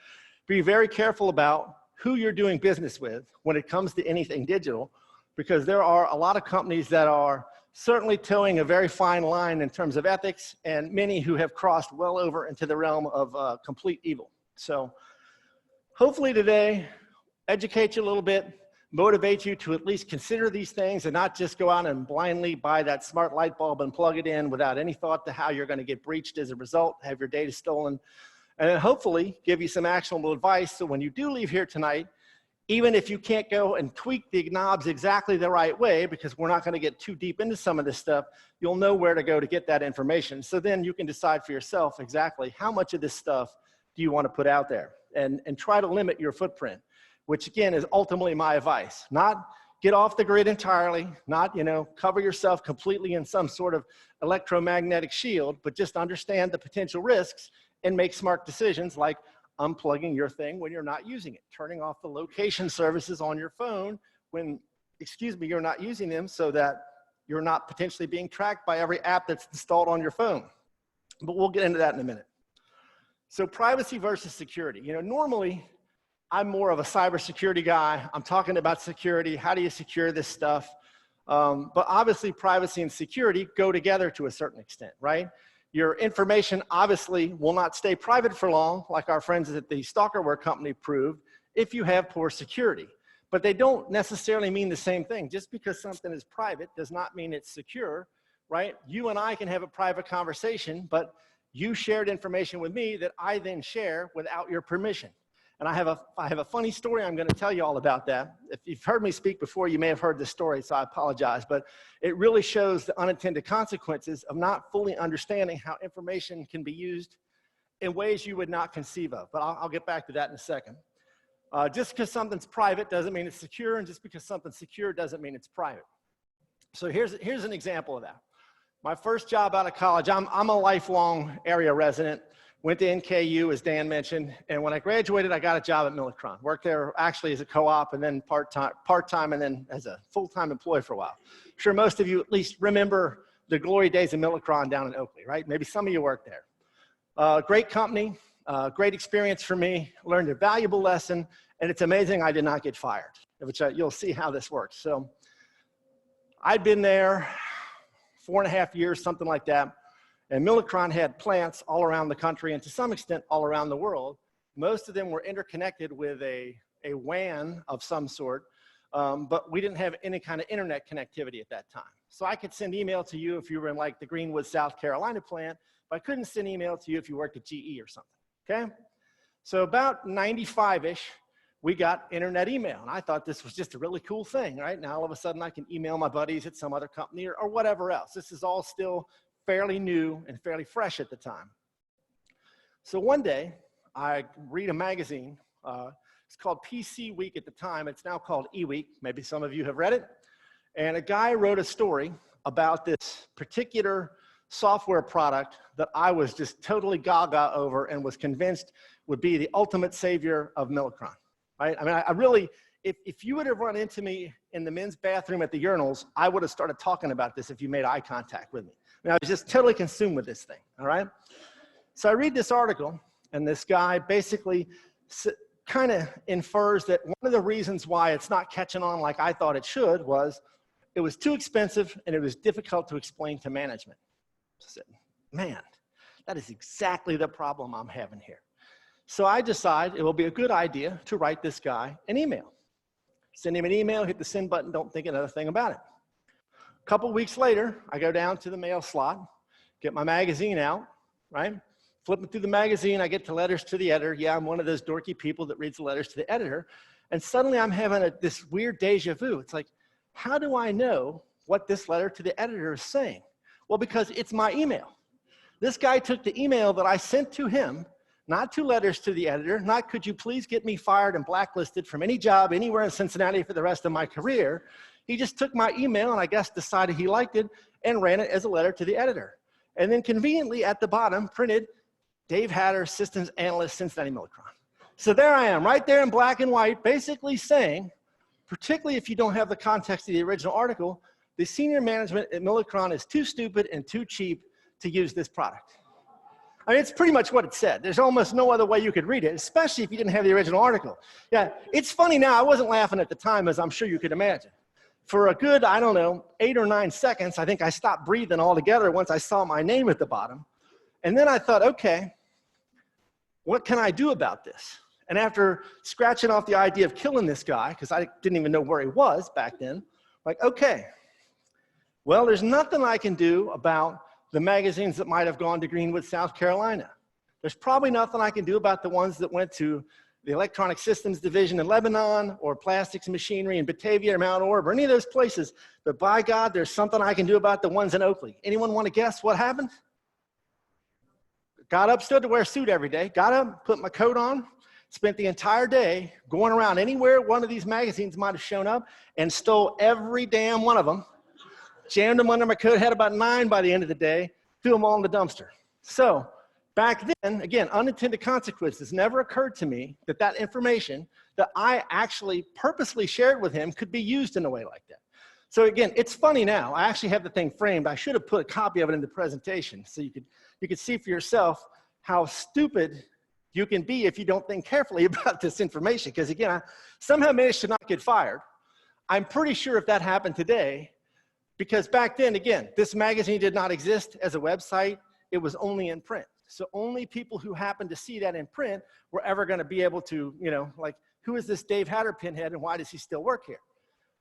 Be very careful about who you're doing business with when it comes to anything digital, because there are a lot of companies that are certainly towing a very fine line in terms of ethics, and many who have crossed well over into the realm of complete evil. So hopefully today, educate you a little bit, motivate you to at least consider these things and not just go out and blindly buy that smart light bulb and plug it in without any thought to how you're going to get breached as a result, have your data stolen, and then hopefully give you some actionable advice so when you do leave here tonight, even if you can't go and tweak the knobs exactly the right way, because we're not going to get too deep into some of this stuff, you'll know where to go to get that information. So then you can decide for yourself exactly how much of this stuff do you want to put out there, and try to limit your footprint, which again is ultimately my advice. Not get off the grid entirely, not, cover yourself completely in some sort of electromagnetic shield, but just understand the potential risks and make smart decisions like unplugging your thing when you're not using it, turning off the location services on your phone when, you're not using them, so that you're not potentially being tracked by every app that's installed on your phone. But we'll get into that in a minute. So privacy versus security. Normally I'm more of a cybersecurity guy. I'm talking about security. How do you secure this stuff? But obviously privacy and security go together to a certain extent, right? Your information obviously will not stay private for long, like our friends at the stalkerware company proved, if you have poor security. But they don't necessarily mean the same thing. Just because something is private does not mean it's secure, right? You and I can have a private conversation, but you shared information with me that I then share without your permission. And I have a funny story I'm going to tell you all about that. If you've heard me speak before, you may have heard this story, so I apologize. But it really shows the unintended consequences of not fully understanding how information can be used in ways you would not conceive of. But I'll get back to that in a second. Just because something's private doesn't mean it's secure, and just because something's secure doesn't mean it's private. So here's an example of that. My first job out of college, I'm a lifelong area resident. Went to NKU, as Dan mentioned, and when I graduated, I got a job at Millicron. Worked there actually as a co-op, and then part-time, and then as a full-time employee for a while. I'm sure most of you at least remember the glory days of Millicron down in Oakley, right? Maybe some of you worked there. Great company, great experience for me. Learned a valuable lesson, and it's amazing I did not get fired, which you'll see how this works. So I'd been there 4.5 years, something like that. And Millicron had plants all around the country and to some extent all around the world. Most of them were interconnected with a WAN of some sort, but we didn't have any kind of internet connectivity at that time. So I could send email to you if you were in like the Greenwood, South Carolina plant, but I couldn't send email to you if you worked at GE or something, okay? So about 95-ish, we got internet email. And I thought this was just a really cool thing, right? Now all of a sudden I can email my buddies at some other company or whatever else. This is all still fairly new and fairly fresh at the time. So one day, I read a magazine. It's called PC Week at the time. It's now called eWeek. Maybe some of you have read it. And a guy wrote a story about this particular software product that I was just totally gaga over and was convinced would be the ultimate savior of Millicron, right? I mean, I really, if you would have run into me in the men's bathroom at the urinals, I would have started talking about this if you made eye contact with me. I mean, I was just totally consumed with this thing, all right? So I read this article, and this guy basically kind of infers that one of the reasons why it's not catching on like I thought it should was it was too expensive and it was difficult to explain to management. So I said, man, that is exactly the problem I'm having here. So I decide it will be a good idea to write this guy an email. Send him an email, hit the send button, don't think another thing about it. A couple weeks later, I go down to the mail slot, get my magazine out, right? Flipping through the magazine, I get to letters to the editor. Yeah, I'm one of those dorky people that reads the letters to the editor. And suddenly I'm having this weird deja vu. It's like, how do I know what this letter to the editor is saying? Well, because it's my email. This guy took the email that I sent to him, not 2 letters to the editor, not could you please get me fired and blacklisted from any job anywhere in Cincinnati for the rest of my career. He just took my email and I guess decided he liked it and ran it as a letter to the editor. And then conveniently at the bottom printed Dave Hatter, Systems Analyst, Cincinnati Millicron. So there I am, right there in black and white, basically saying, particularly if you don't have the context of the original article, the senior management at Millicron is too stupid and too cheap to use this product. I mean, it's pretty much what it said. There's almost no other way you could read it, especially if you didn't have the original article. Yeah, it's funny now. I wasn't laughing at the time, as I'm sure you could imagine. For a good, I don't know, 8 or 9 seconds, I think I stopped breathing altogether once I saw my name at the bottom. And then I thought, okay, what can I do about this? And after scratching off the idea of killing this guy, because I didn't even know where he was back then, like, okay, well, there's nothing I can do about the magazines that might have gone to Greenwood, South Carolina. There's probably nothing I can do about the ones that went to the Electronic Systems Division in Lebanon or Plastics Machinery in Batavia or Mount Orb or any of those places. But by God, there's something I can do about the ones in Oakley. Anyone want to guess what happened? Got up, stood to wear a suit every day, got up, put my coat on, spent the entire day going around anywhere one of these magazines might have shown up and stole every damn one of them, jammed them under my coat, had about 9 by the end of the day, threw them all in the dumpster. So back then, again, unintended consequences never occurred to me that that information that I actually purposely shared with him could be used in a way like that. So again, it's funny now. I actually have the thing framed. I should have put a copy of it in the presentation so you could see for yourself how stupid you can be if you don't think carefully about this information. Because again, I somehow managed to not get fired. I'm pretty sure if that happened today, because back then, again, this magazine did not exist as a website. It was only in print. So only people who happened to see that in print were ever going to be able to, you know, like, who is this Dave Hatter pinhead and why does he still work here?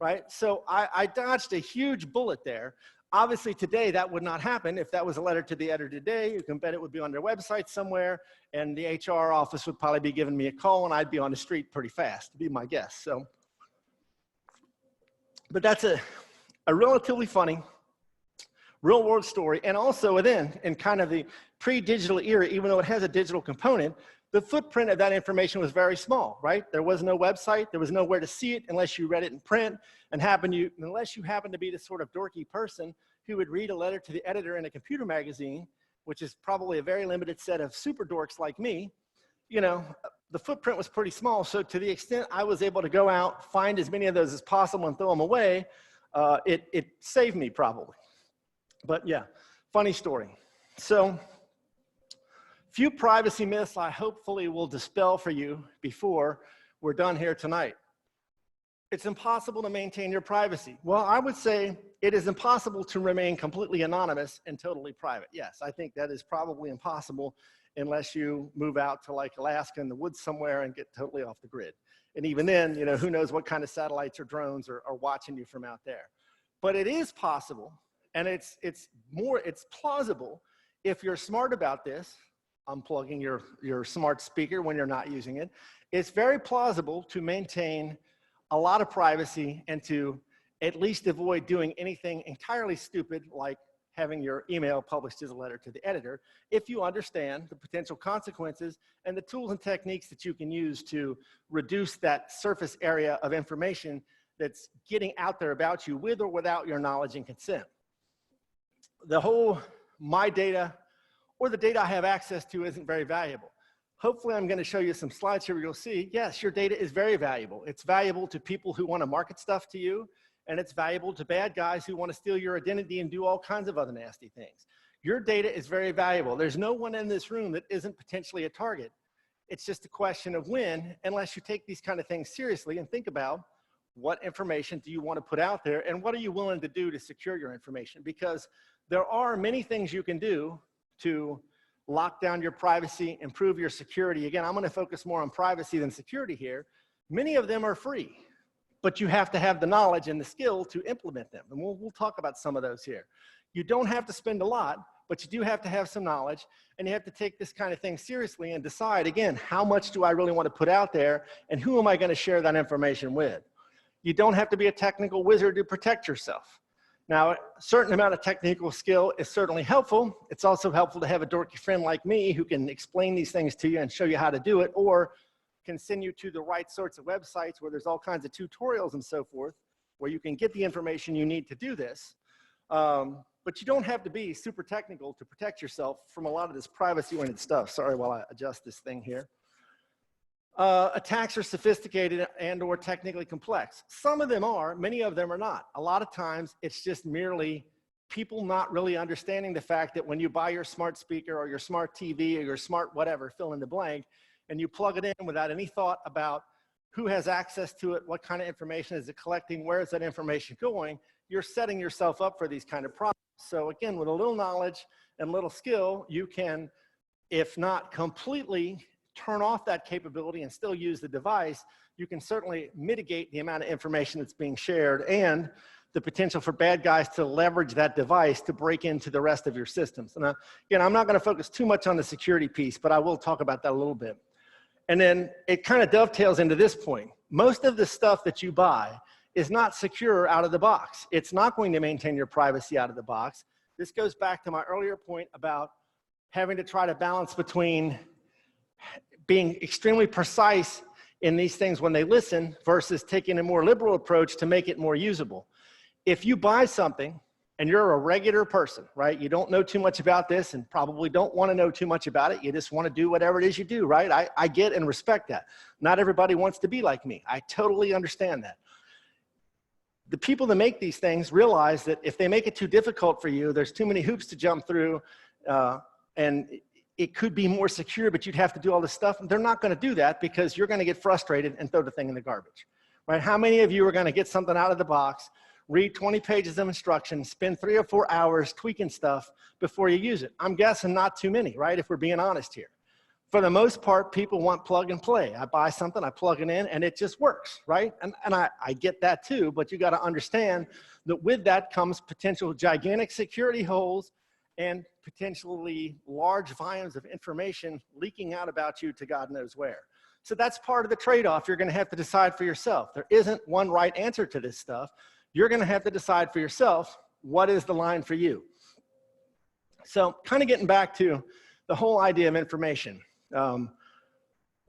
Right? So I dodged a huge bullet there. Obviously today that would not happen. If that was a letter to the editor today, you can bet it would be on their website somewhere, and the HR office would probably be giving me a call and I'd be on the street pretty fast, to be my guess. So, but that's a relatively funny real world story. And also within, in kind of the pre-digital era, even though it has a digital component, the footprint of that information was very small, right? There was no website, there was nowhere to see it unless you read it in print, and unless you happen to be the sort of dorky person who would read a letter to the editor in a computer magazine, which is probably a very limited set of super dorks like me, you know, the footprint was pretty small. So to the extent I was able to go out, find as many of those as possible and throw them away, it saved me probably. But yeah, funny story. So few privacy myths I hopefully will dispel for you before we're done here tonight. It's impossible to maintain your privacy. Well, I would say it is impossible to remain completely anonymous and totally private. Yes, I think that is probably impossible unless you move out to like Alaska in the woods somewhere and get totally off the grid. And even then, you know, who knows what kind of satellites or drones are watching you from out there. But it is possible, and it's plausible if you're smart about this. Unplugging your smart speaker when you're not using it. It's very plausible to maintain a lot of privacy and to at least avoid doing anything entirely stupid like having your email published as a letter to the editor, if you understand the potential consequences and the tools and techniques that you can use to reduce that surface area of information that's getting out there about you with or without your knowledge and consent. The whole my data or the data I have access to isn't very valuable. Hopefully I'm going to show you some slides here where you'll see, yes, your data is very valuable. It's valuable to people who want to market stuff to you, and it's valuable to bad guys who want to steal your identity and do all kinds of other nasty things. Your data is very valuable. There's no one in this room that isn't potentially a target. It's just a question of when, unless you take these kind of things seriously and think about what information do you want to put out there and what are you willing to do to secure your information, because there are many things you can do to lock down your privacy, improve your security. Again, I'm going to focus more on privacy than security here. Many of them are free, but you have to have the knowledge and the skill to implement them. And we'll talk about some of those here. You don't have to spend a lot, but you do have to have some knowledge, and you have to take this kind of thing seriously and decide, again, how much do I really want to put out there and who am I going to share that information with? You don't have to be a technical wizard to protect yourself. Now, a certain amount of technical skill is certainly helpful. It's also helpful to have a dorky friend like me who can explain these things to you and show you how to do it, or can send you to the right sorts of websites where there's all kinds of tutorials and so forth, where you can get the information you need to do this. But you don't have to be super technical to protect yourself from a lot of this privacy-oriented stuff. Sorry while I adjust this thing here. Attacks are sophisticated and or technically complex. Some of them are, many of them are not. A lot of times it's just merely people not really understanding the fact that when you buy your smart speaker or your smart TV or your smart whatever, fill in the blank, and you plug it in without any thought about who has access to it, what kind of information is it collecting, where is that information going, you're setting yourself up for these kind of problems. So again, with a little knowledge and little skill, you can, if not completely turn off that capability and still use the device, you can certainly mitigate the amount of information that's being shared and the potential for bad guys to leverage that device to break into the rest of your systems. And again, I'm not going to focus too much on the security piece, but I will talk about that a little bit. And then it kind of dovetails into this point. Most of the stuff that you buy is not secure out of the box. It's not going to maintain your privacy out of the box. This goes back to my earlier point about having to try to balance between being extremely precise in these things when they listen versus taking a more liberal approach to make it more usable. If you buy something and you're a regular person, right? You don't know too much about this and probably don't want to know too much about it. You just want to do whatever it is you do, right? I get and respect that. Not everybody wants to be like me. I totally understand that. The people that make these things realize that if they make it too difficult for you, there's too many hoops to jump through, and it could be more secure, but you'd have to do all this stuff. They're not going to do that because you're going to get frustrated and throw the thing in the garbage, right? How many of you are going to get something out of the box, read 20 pages of instructions, spend 3 or 4 hours tweaking stuff before you use it? I'm guessing not too many, right? If we're being honest here. For the most part, people want plug and play. I buy something, I plug it in, and it just works, right? And I get that too, but you got to understand that with that comes potential gigantic security holes and potentially large volumes of information leaking out about you to God knows where. So that's part of the trade-off you're going to have to decide for yourself. There isn't one right answer to this stuff. You're going to have to decide for yourself, what is the line for you? So kind of getting back to the whole idea of information.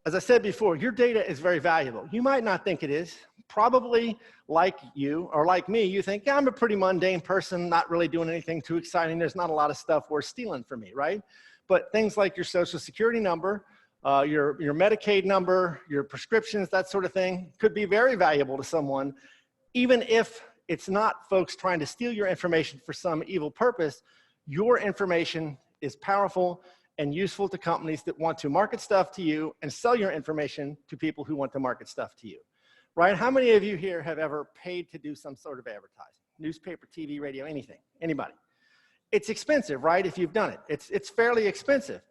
As I said before, your data is very valuable. You might not think it is. Probably like you or like me, you think, yeah, I'm a pretty mundane person, not really doing anything too exciting. There's not a lot of stuff worth stealing from me, right? But things like your social security number, your Medicaid number, your prescriptions, that sort of thing could be very valuable to someone, even if it's not folks trying to steal your information for some evil purpose. Your information is powerful and useful to companies that want to market stuff to you and sell your information to people who want to market stuff to you, right? How many of you here have ever paid to do some sort of advertising? Newspaper, TV, radio, anything, anybody? It's expensive, right? If you've done it, it's fairly expensive.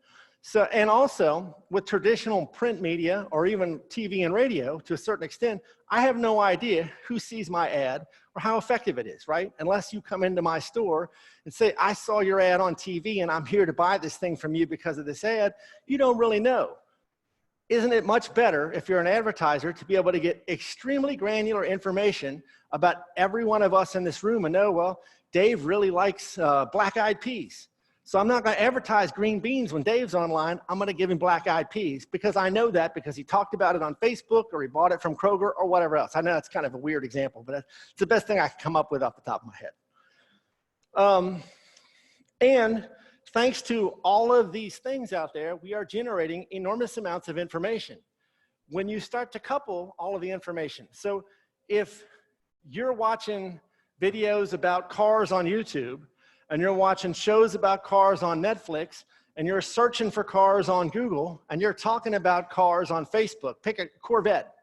So, and also with traditional print media or even TV and radio to a certain extent, I have no idea who sees my ad or how effective it is, right? Unless you come into my store and say, I saw your ad on TV and I'm here to buy this thing from you because of this ad, you don't really know. Isn't it much better if you're an advertiser to be able to get extremely granular information about every one of us in this room and know, well, Dave really likes black-eyed peas. So I'm not going to advertise green beans when Dave's online. I'm going to give him black-eyed peas because I know that because he talked about it on Facebook or he bought it from Kroger or whatever else. I know that's kind of a weird example, but it's the best thing I can come up with off the top of my head. And thanks to all of these things out there, we are generating enormous amounts of information. When you start to couple all of the information, so if you're watching videos about cars on YouTube, and you're watching shows about cars on Netflix, and you're searching for cars on Google, and you're talking about cars on Facebook, pick a Corvette.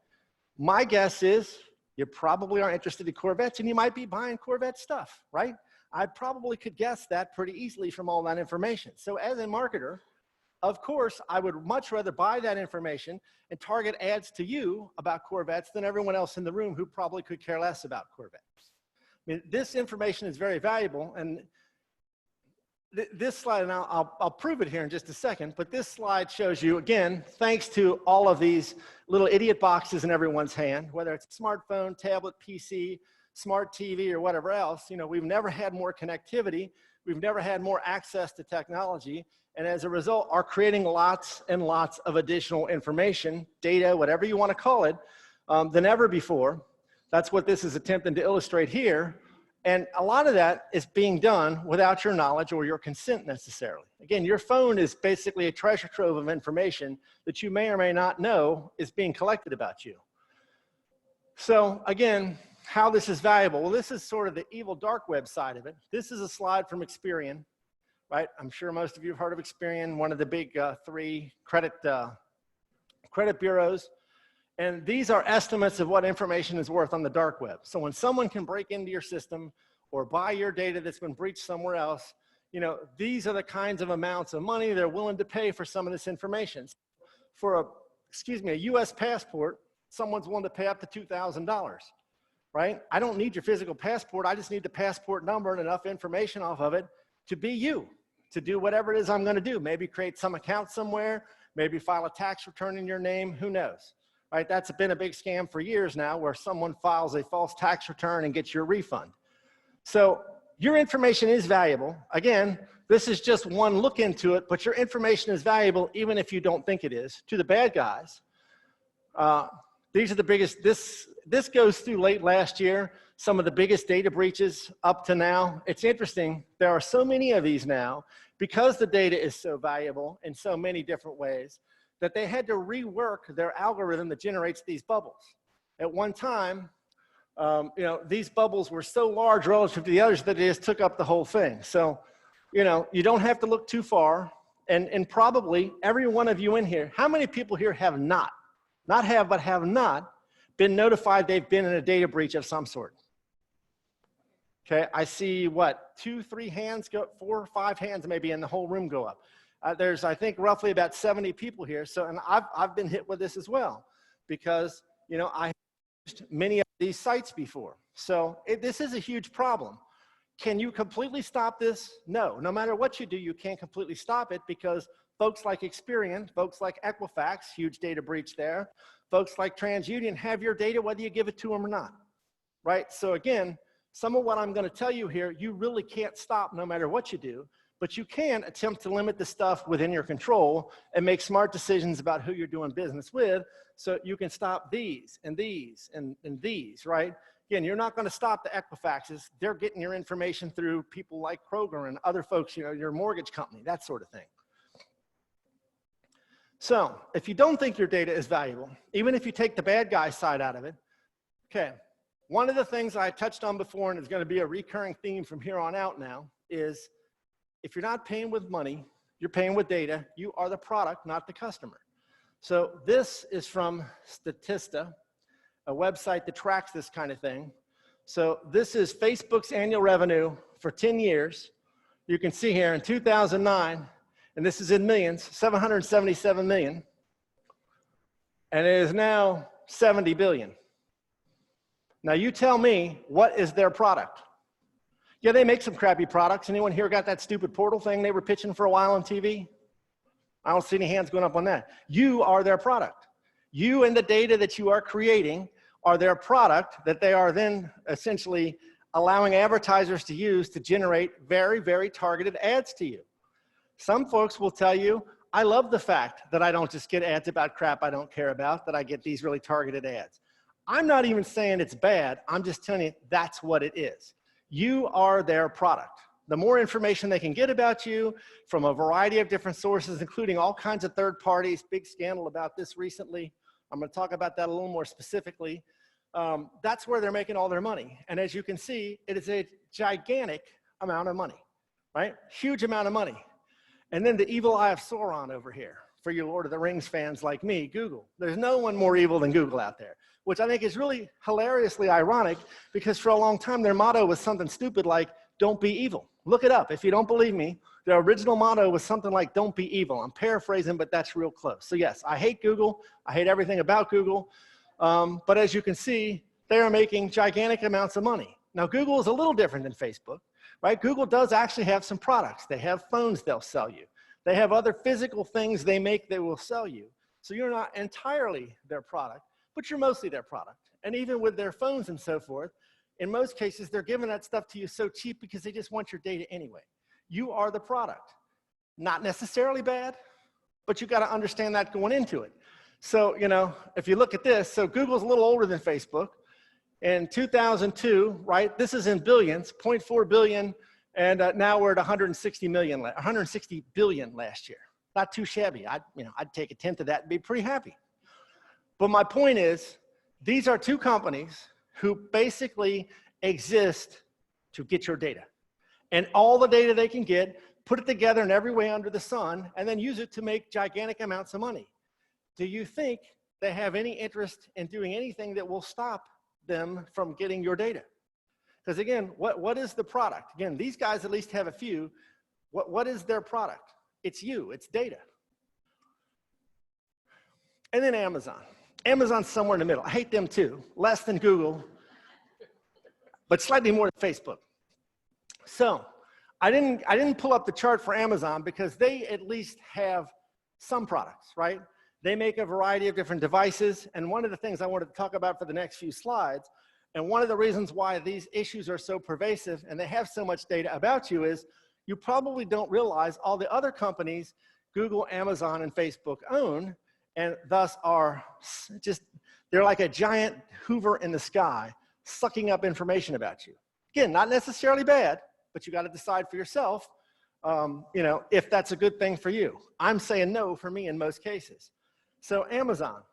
My guess is you probably are interested in Corvettes, and you might be buying Corvette stuff, right? I probably could guess that pretty easily from all that information. So as a marketer, of course, I would much rather buy that information and target ads to you about Corvettes than everyone else in the room who probably could care less about Corvettes. I mean, this information is very valuable, and this slide, and I'll prove it here in just a second, but this slide shows you, again, thanks to all of these little idiot boxes in everyone's hand, whether it's a smartphone, tablet, PC, smart TV, or whatever else, you know, we've never had more connectivity, we've never had more access to technology, and as a result are creating lots and lots of additional information, data, whatever you want to call it, than ever before. That's what this is attempting to illustrate here. And a lot of that is being done without your knowledge or your consent necessarily. Again, your phone is basically a treasure trove of information that you may or may not know is being collected about you. So again, how this is valuable. Well, this is sort of the evil dark web side of it. This is a slide from Experian, right? I'm sure most of you have heard of Experian, one of the big 3 credit bureaus. And these are estimates of what information is worth on the dark web. So when someone can break into your system or buy your data that's been breached somewhere else, you know, these are the kinds of amounts of money they're willing to pay for some of this information. For a US passport, someone's willing to pay up to $2,000, right? I don't need your physical passport. I just need the passport number and enough information off of it to be you, to do whatever it is I'm going to do. Maybe create some account somewhere, maybe file a tax return in your name, who knows? Right, that's been a big scam for years now where someone files a false tax return and gets your refund. So your information is valuable. Again, this is just one look into it, but your information is valuable even if you don't think it is. To the bad guys, these are the biggest, this goes through late last year, some of the biggest data breaches up to now. It's interesting, there are so many of these now because the data is so valuable in so many different ways that they had to rework their algorithm that generates these bubbles. At one time, you know, these bubbles were so large relative to the others that they just took up the whole thing. So, you know, you don't have to look too far. and probably every one of you in here, how many people here have not have, but have not been notified they've been in a data breach of some sort? Okay, I see what, 2, 3 hands go, 4 or 5 hands maybe in the whole room go up. There's, I think, roughly about 70 people here. So, and I've been hit with this as well, because, you know, I used many of these sites before. So this is a huge problem. Can you completely stop this? No. No matter what you do, you can't completely stop it, because folks like Experian, folks like Equifax, huge data breach there, folks like TransUnion have your data whether you give it to them or not, right? So again, some of what I'm going to tell you here, you really can't stop no matter what you do, but you can attempt to limit the stuff within your control and make smart decisions about who you're doing business with, so you can stop these and these and these, right? Again, you're not going to stop the Equifaxes. They're getting your information through people like Kroger and other folks, you know, your mortgage company, that sort of thing. So if you don't think your data is valuable, even if you take the bad guy side out of it, okay, one of the things I touched on before, and it's going to be a recurring theme from here on out now, is if you're not paying with money, you're paying with data. You are the product, not the customer. So this is from Statista, a website that tracks this kind of thing. So this is Facebook's annual revenue for 10 years. You can see here in 2009, and this is in millions, 777 million. And it is now 70 billion. Now you tell me, what is their product? Yeah, they make some crappy products. Anyone here got that stupid portal thing they were pitching for a while on TV? I don't see any hands going up on that. You are their product. You and the data that you are creating are their product that they are then essentially allowing advertisers to use to generate very, very targeted ads to you. Some folks will tell you, I love the fact that I don't just get ads about crap I don't care about, that I get these really targeted ads. I'm not even saying it's bad. I'm just telling you that's what it is. You are their product. The more information they can get about you from a variety of different sources, including all kinds of third parties, big scandal about this recently. I'm going to talk about that a little more specifically. That's where they're making all their money. And as you can see, it is a gigantic amount of money, right? Huge amount of money. And then the evil eye of Sauron over here, for you Lord of the Rings fans like me, Google. There's no one more evil than Google out there, which I think is really hilariously ironic, because for a long time their motto was something stupid like, don't be evil. Look it up. If you don't believe me, their original motto was something like, don't be evil. I'm paraphrasing, but that's real close. So yes, I hate Google. I hate everything about Google. But as you can see, they are making gigantic amounts of money. Now, Google is a little different than Facebook, right? Google does actually have some products. They have phones they'll sell you. They have other physical things they make they will sell you. So you're not entirely their product, but you're mostly their product. And even with their phones and so forth, in most cases, they're giving that stuff to you so cheap because they just want your data anyway. You are the product. Not necessarily bad, but you got to understand that going into it. So, you know, if you look at this, so Google's a little older than Facebook. In 2002, right, this is in billions, 0.4 billion, and now we're at 160 billion last year. Not too shabby. I'd take a tenth of that and be pretty happy. But my point is, these are two companies who basically exist to get your data. And all the data they can get, put it together in every way under the sun, and then use it to make gigantic amounts of money. Do you think they have any interest in doing anything that will stop them from getting your data? Because again, what is the product? Again, these guys at least have a few. What is their product? It's you, it's data. And then Amazon. Amazon's somewhere in the middle. I hate them too. Less than Google, but slightly more than Facebook. So I didn't pull up the chart for Amazon because they at least have some products, right? They make a variety of different devices. And one of the things I wanted to talk about for the next few slides, and one of the reasons why these issues are so pervasive and they have so much data about you, is you probably don't realize all the other companies Google, Amazon, and Facebook own, and thus are just, they're like a giant Hoover in the sky, sucking up information about you. Again, not necessarily bad, but you got to decide for yourself, if that's a good thing for you. I'm saying no for me in most cases. So Amazon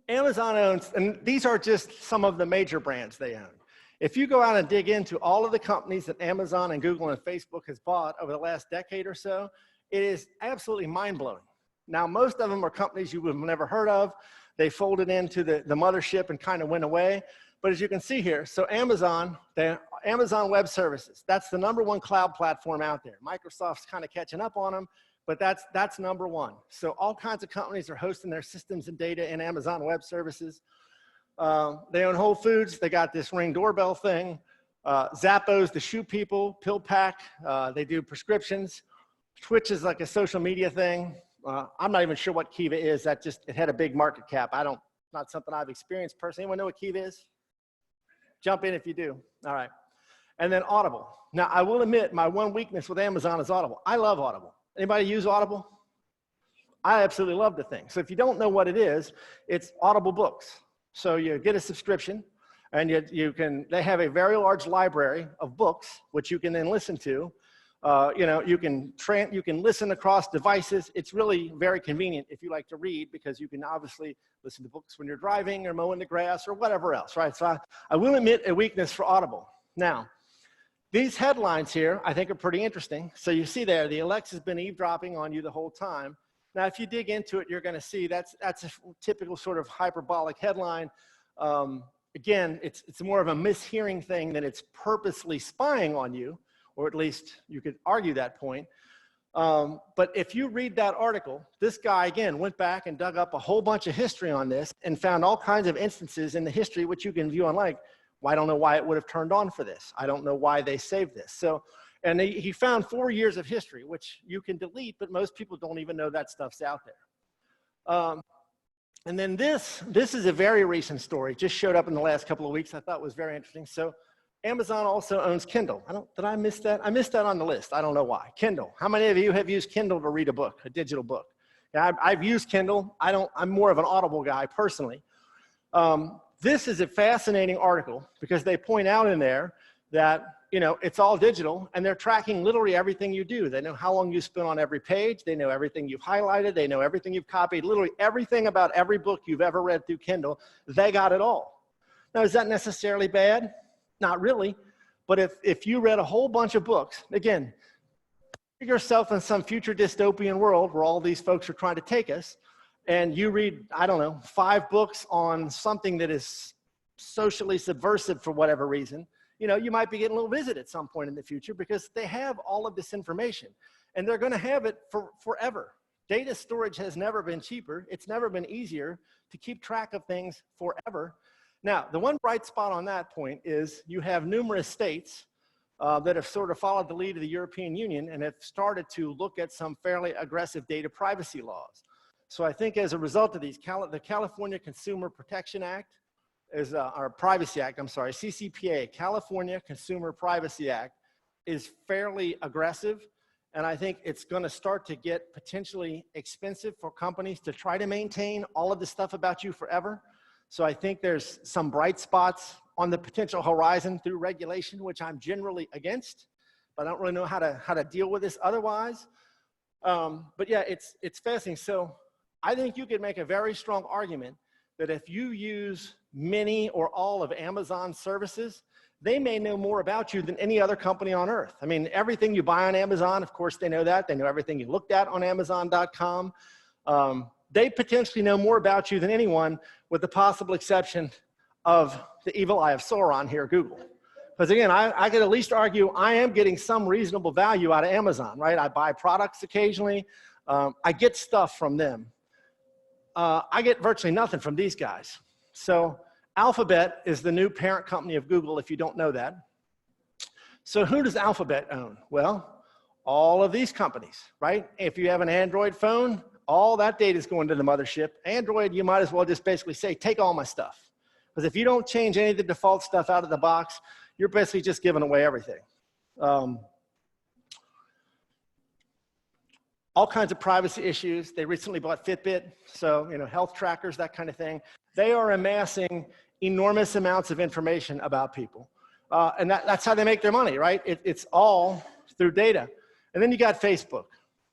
owns, and these are just some of the major brands they own. If you go out and dig into all of the companies that Amazon and Google and Facebook has bought over the last decade or so, It is absolutely mind-blowing. Now, most of them are companies you would have never heard of. They folded into the mothership and kind of went away. But as you can see here, so Amazon Web Services, that's the #1 cloud platform out there. Microsoft's kind of catching up on them, but that's #1. So all kinds of companies are hosting their systems and data in Amazon Web Services. They own Whole Foods. They got this Ring doorbell thing. Zappos, the shoe people, PillPack, they do prescriptions. Twitch is like a social media thing. I'm not even sure what Kiva is. It had a big market cap. Not something I've experienced personally. Anyone know what Kiva is? Jump in if you do. All right. And then Audible. Now, I will admit my one weakness with Amazon is Audible. I love Audible. Anybody use Audible? I absolutely love the thing. So if you don't know what it is, it's Audible books. So you get a subscription, and they have a very large library of books, which you can then listen to. You can listen across devices. It's really very convenient if you like to read, because you can obviously listen to books when you're driving or mowing the grass or whatever else, right? So I will admit a weakness for Audible. Now, these headlines here I think are pretty interesting. So you see there, the Alexa's been eavesdropping on you the whole time. Now, if you dig into it, you're going to see that's a typical sort of hyperbolic headline. Again, it's more of a mishearing thing than it's purposely spying on you, or at least you could argue that point. But if you read that article, this guy, again, went back and dug up a whole bunch of history on this and found all kinds of instances in the history, which you can view online. Well, I don't know why it would have turned on for this. I don't know why they saved this. So, and he found 4 years of history, which you can delete, but most people don't even know that stuff's out there. And then this is a very recent story, just showed up in the last couple of weeks. I thought was very interesting. So Amazon also owns Kindle. Did I miss that? I missed that on the list. I don't know why. Kindle. How many of you have used Kindle to read a book, a digital book? Yeah, I've used Kindle. I'm more of an Audible guy personally. This is a fascinating article because they point out in there that, it's all digital, and they're tracking literally everything you do. They know how long you spend on every page. They know everything you've highlighted. They know everything you've copied. Literally everything about every book you've ever read through Kindle, they got it all. Now, is that necessarily bad? Not really. But if you read a whole bunch of books, again, put yourself in some future dystopian world where all these folks are trying to take us, and you read, 5 books on something that is socially subversive for whatever reason, you might be getting a little visit at some point in the future because they have all of this information, and they're going to have it for forever. Data storage has never been cheaper. It's never been easier to keep track of things forever. Now, the one bright spot on that point is you have numerous states that have sort of followed the lead of the European Union and have started to look at some fairly aggressive data privacy laws. So I think as a result of these, the California Consumer Protection Act, our Privacy Act, I'm sorry, CCPA, California Consumer Privacy Act, is fairly aggressive. And I think it's going to start to get potentially expensive for companies to try to maintain all of this stuff about you forever. So I think there's some bright spots on the potential horizon through regulation, which I'm generally against, but I don't really know how to deal with this otherwise. But yeah, it's fascinating. So I think you could make a very strong argument that if you use many or all of Amazon's services, they may know more about you than any other company on earth. I mean, everything you buy on Amazon, of course, they know that. They know everything you looked at on Amazon.com. They potentially know more about you than anyone, with the possible exception of the evil eye of Sauron here, Google. Because again, I could at least argue I am getting some reasonable value out of Amazon, right? I buy products occasionally. I get stuff from them. I get virtually nothing from these guys. So Alphabet is the new parent company of Google, if you don't know that. So who does Alphabet own? Well, all of these companies, right? If you have an Android phone, all that data is going to the mothership. Android, you might as well just basically say, take all my stuff. Because if you don't change any of the default stuff out of the box, you're basically just giving away everything. All kinds of privacy issues. They recently bought Fitbit, so health trackers, that kind of thing. They are amassing enormous amounts of information about people. And that's how they make their money, right? It's all through data. And then you got Facebook.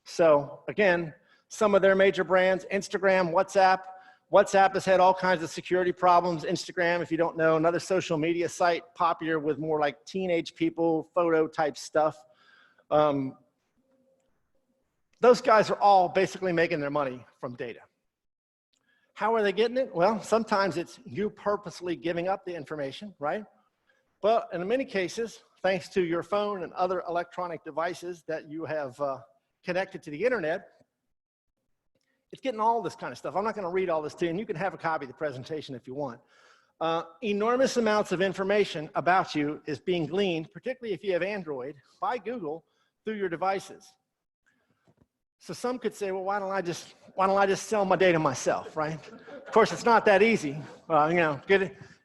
So again, some of their major brands, Instagram, WhatsApp. WhatsApp has had all kinds of security problems. Instagram, if you don't know, another social media site, popular with more like teenage people, photo type stuff. those guys are all basically making their money from data. How are they getting it? Well, sometimes it's you purposely giving up the information, right? But in many cases, thanks to your phone and other electronic devices that you have connected to the internet, it's getting all this kind of stuff. I'm not going to read all this to you, and you can have a copy of the presentation if you want. Enormous amounts of information about you is being gleaned, particularly if you have Android, by Google through your devices. So some could say, well, why don't I just sell my data myself, right? Of course, it's not that easy. You know,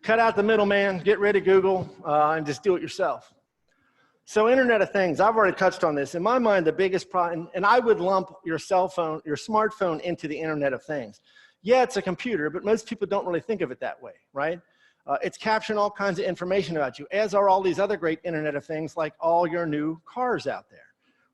cut out the middleman, get rid of Google, and just do it yourself. So Internet of Things, I've already touched on this. In my mind, the biggest problem, and I would lump your cell phone, your smartphone into the Internet of Things. Yeah, it's a computer, but most people don't really think of it that way, right? It's capturing all kinds of information about you, as are all these other great Internet of Things, like all your new cars out there,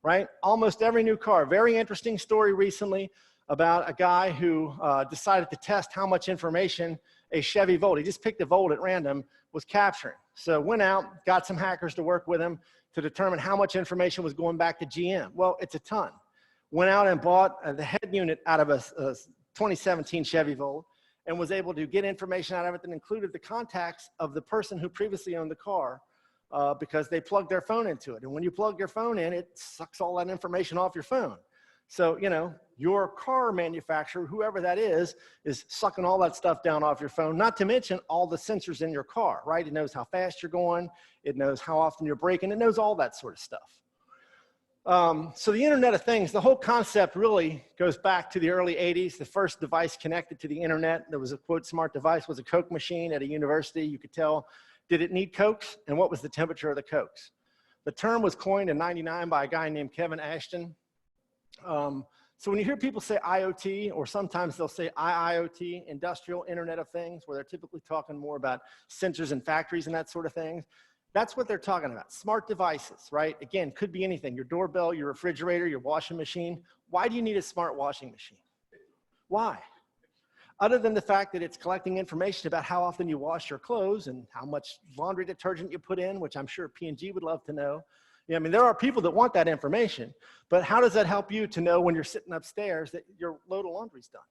right? Almost every new car. Very interesting story recently about a guy who decided to test how much information a Chevy Volt, he just picked a Volt at random, was capturing. So went out, got some hackers to work with him to determine how much information was going back to GM. Well, it's a ton. Went out and bought the head unit out of a 2017 Chevy Volt and was able to get information out of it that included the contacts of the person who previously owned the car because they plugged their phone into it. And when you plug your phone in, it sucks all that information off your phone. So, you know, your car manufacturer, whoever that is sucking all that stuff down off your phone, not to mention all the sensors in your car, right? It knows how fast you're going. It knows how often you're braking. It knows all that sort of stuff. So the Internet of Things, the whole concept really goes back to the early 80s. The first device connected to the internet, there was a quote smart device, was a Coke machine at a university. You could tell, did it need Cokes? And what was the temperature of the Cokes? The term was coined in '99 by a guy named Kevin Ashton. So when you hear people say IoT, or sometimes they'll say IIoT, Industrial Internet of Things, where they're typically talking more about sensors in factories and that sort of thing, that's what they're talking about. Smart devices, right? Again, could be anything. Your doorbell, your refrigerator, your washing machine. Why do you need a smart washing machine? Why? Other than the fact that it's collecting information about how often you wash your clothes and how much laundry detergent you put in, which I'm sure P&G would love to know. Yeah, I mean, there are people that want that information, but how does that help you to know when you're sitting upstairs that your load of laundry's done?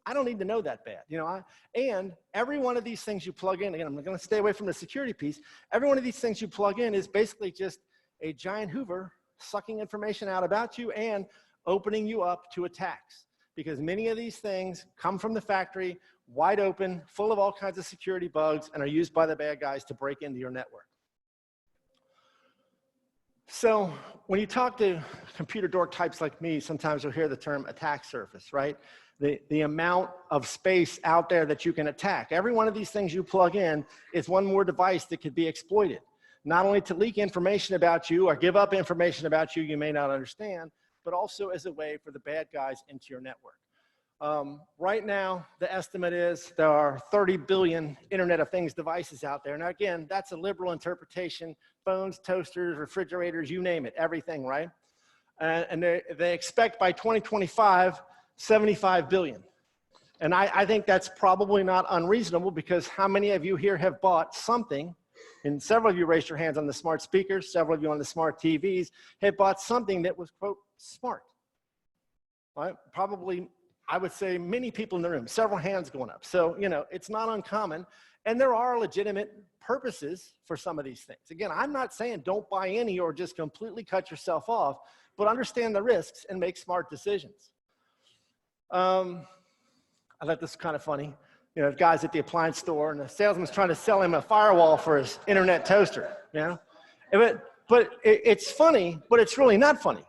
I don't need to know that bad, you know. And every one of these things you plug in, again, I'm going to stay away from the security piece. Every one of these things you plug in is basically just a giant Hoover sucking information out about you and opening you up to attacks, because many of these things come from the factory, wide open, full of all kinds of security bugs, and are used by the bad guys to break into your network. So when you talk to computer dork types like me, sometimes you'll hear the term attack surface, right? The amount of space out there that you can attack. Every one of these things you plug in is one more device that could be exploited, not only to leak information about you or give up information about you you may not understand, but also as a way for the bad guys into your network. Right now, the estimate is there are 30 billion Internet of Things devices out there. Now, again, that's a liberal interpretation. Phones, toasters, refrigerators, you name it, everything, right? And they expect by 2025, 75 billion. And I think that's probably not unreasonable, because how many of you here have bought something, and several of you raised your hands on the smart speakers, several of you on the smart TVs, have bought something that was, quote, smart, right? Probably, I would say many people in the room, several hands going up. So, you know, it's not uncommon. And there are legitimate purposes for some of these things. Again, I'm not saying don't buy any or just completely cut yourself off, but understand the risks and make smart decisions. I thought this was kind of funny. You know, guys at the appliance store, and the salesman's trying to sell him a firewall for his internet toaster, you know? But it's funny, but it's really not funny.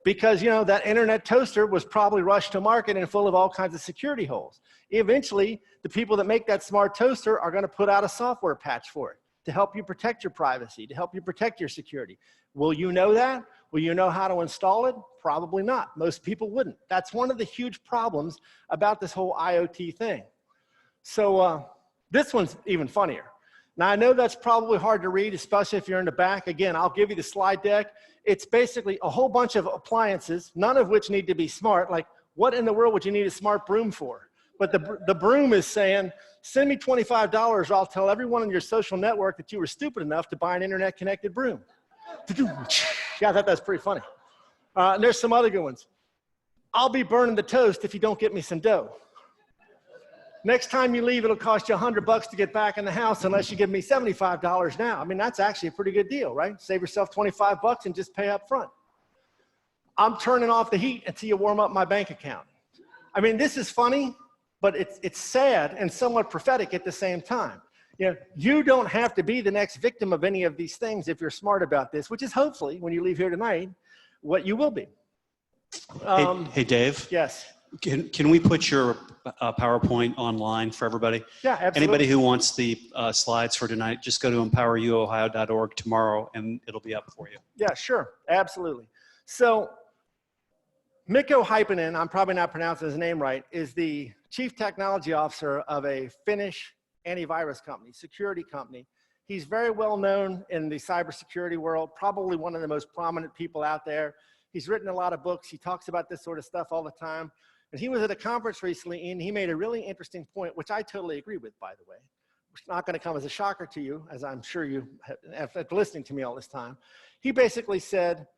Because, you know, that internet toaster was probably rushed to market and full of all kinds of security holes. Eventually, the people that make that smart toaster are going to put out a software patch for it to help you protect your privacy, to help you protect your security. Will you know that? Will you know how to install it? Probably not. Most people wouldn't. That's one of the huge problems about this whole IoT thing. So this one's even funnier. Now, I know that's probably hard to read, especially if you're in the back. Again, I'll give you the slide deck. It's basically a whole bunch of appliances, none of which need to be smart. Like, what in the world would you need a smart broom for? But the broom is saying, send me $25 or I'll tell everyone in your social network that you were stupid enough to buy an internet-connected broom. Yeah, I thought that was pretty funny. And there's some other good ones. I'll be burning the toast if you don't get me some dough. Next time you leave, it'll cost you $100 to get back in the house unless you give me $75 now. I mean, that's actually a pretty good deal, right? Save yourself $25 and just pay up front. I'm turning off the heat until you warm up my bank account. I mean, this is funny, but it's sad and somewhat prophetic at the same time. You know, you don't have to be the next victim of any of these things if you're smart about this, which is hopefully, when you leave here tonight, what you will be. Hey, Dave. Yes. Can we put your PowerPoint online for everybody? Yeah, absolutely. Anybody who wants the slides for tonight, just go to empoweruohio.org tomorrow and it'll be up for you. Yeah, sure. Absolutely. So Mikko Hyppinen, I'm probably not pronouncing his name right, is the chief technology officer of a Finnish antivirus company, security company. He's very well known in the cybersecurity world, probably one of the most prominent people out there. He's written a lot of books. He talks about this sort of stuff all the time. And he was at a conference recently and he made a really interesting point, which I totally agree with, by the way. It's not going to come as a shocker to you, as I'm sure you have listening to me all this time. He basically said,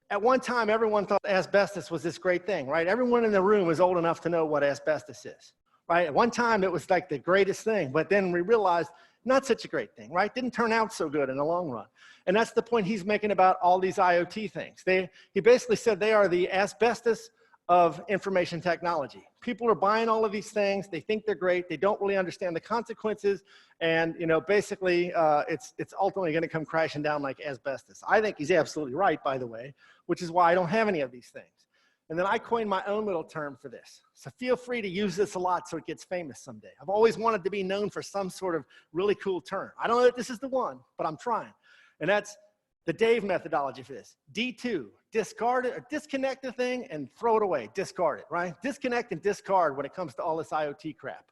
at one time, everyone thought asbestos was this great thing, right? Everyone in the room is old enough to know what asbestos is, right? At one time, it was like the greatest thing, but then we realized not such a great thing, right? Didn't turn out so good in the long run. And that's the point he's making about all these IoT things. He basically said they are the asbestos of information technology. People are buying all of these things. They think they're great. They don't really understand the consequences. And, you know, basically, it's ultimately going to come crashing down like asbestos. I think he's absolutely right, by the way, which is why I don't have any of these things. And then I coined my own little term for this. So feel free to use this a lot so it gets famous someday. I've always wanted to be known for some sort of really cool term. I don't know if this is the one, but I'm trying. And that's the Dave methodology for this. D2, discard it, or disconnect the thing and throw it away, discard it, right? Disconnect and discard when it comes to all this IoT crap.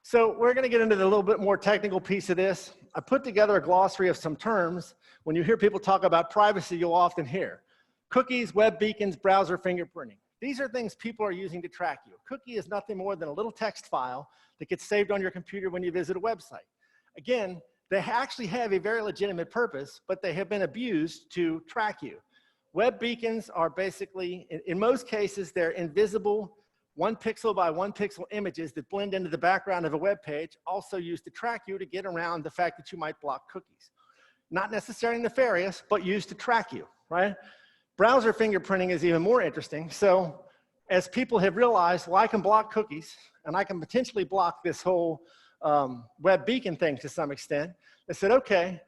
So we're gonna get into the little bit more technical piece of this. I put together a glossary of some terms. When you hear people talk about privacy, you'll often hear cookies, web beacons, browser fingerprinting. These are things people are using to track you. A cookie is nothing more than a little text file that gets saved on your computer when you visit a website. Again, they actually have a very legitimate purpose, but they have been abused to track you. Web beacons are basically, in most cases, they're invisible 1 pixel by 1 pixel images that blend into the background of a web page, also used to track you to get around the fact that you might block cookies. Not necessarily nefarious, but used to track you, right? Browser fingerprinting is even more interesting. So as people have realized, well, I can block cookies and I can potentially block this whole web beacon thing to some extent. They said, okay,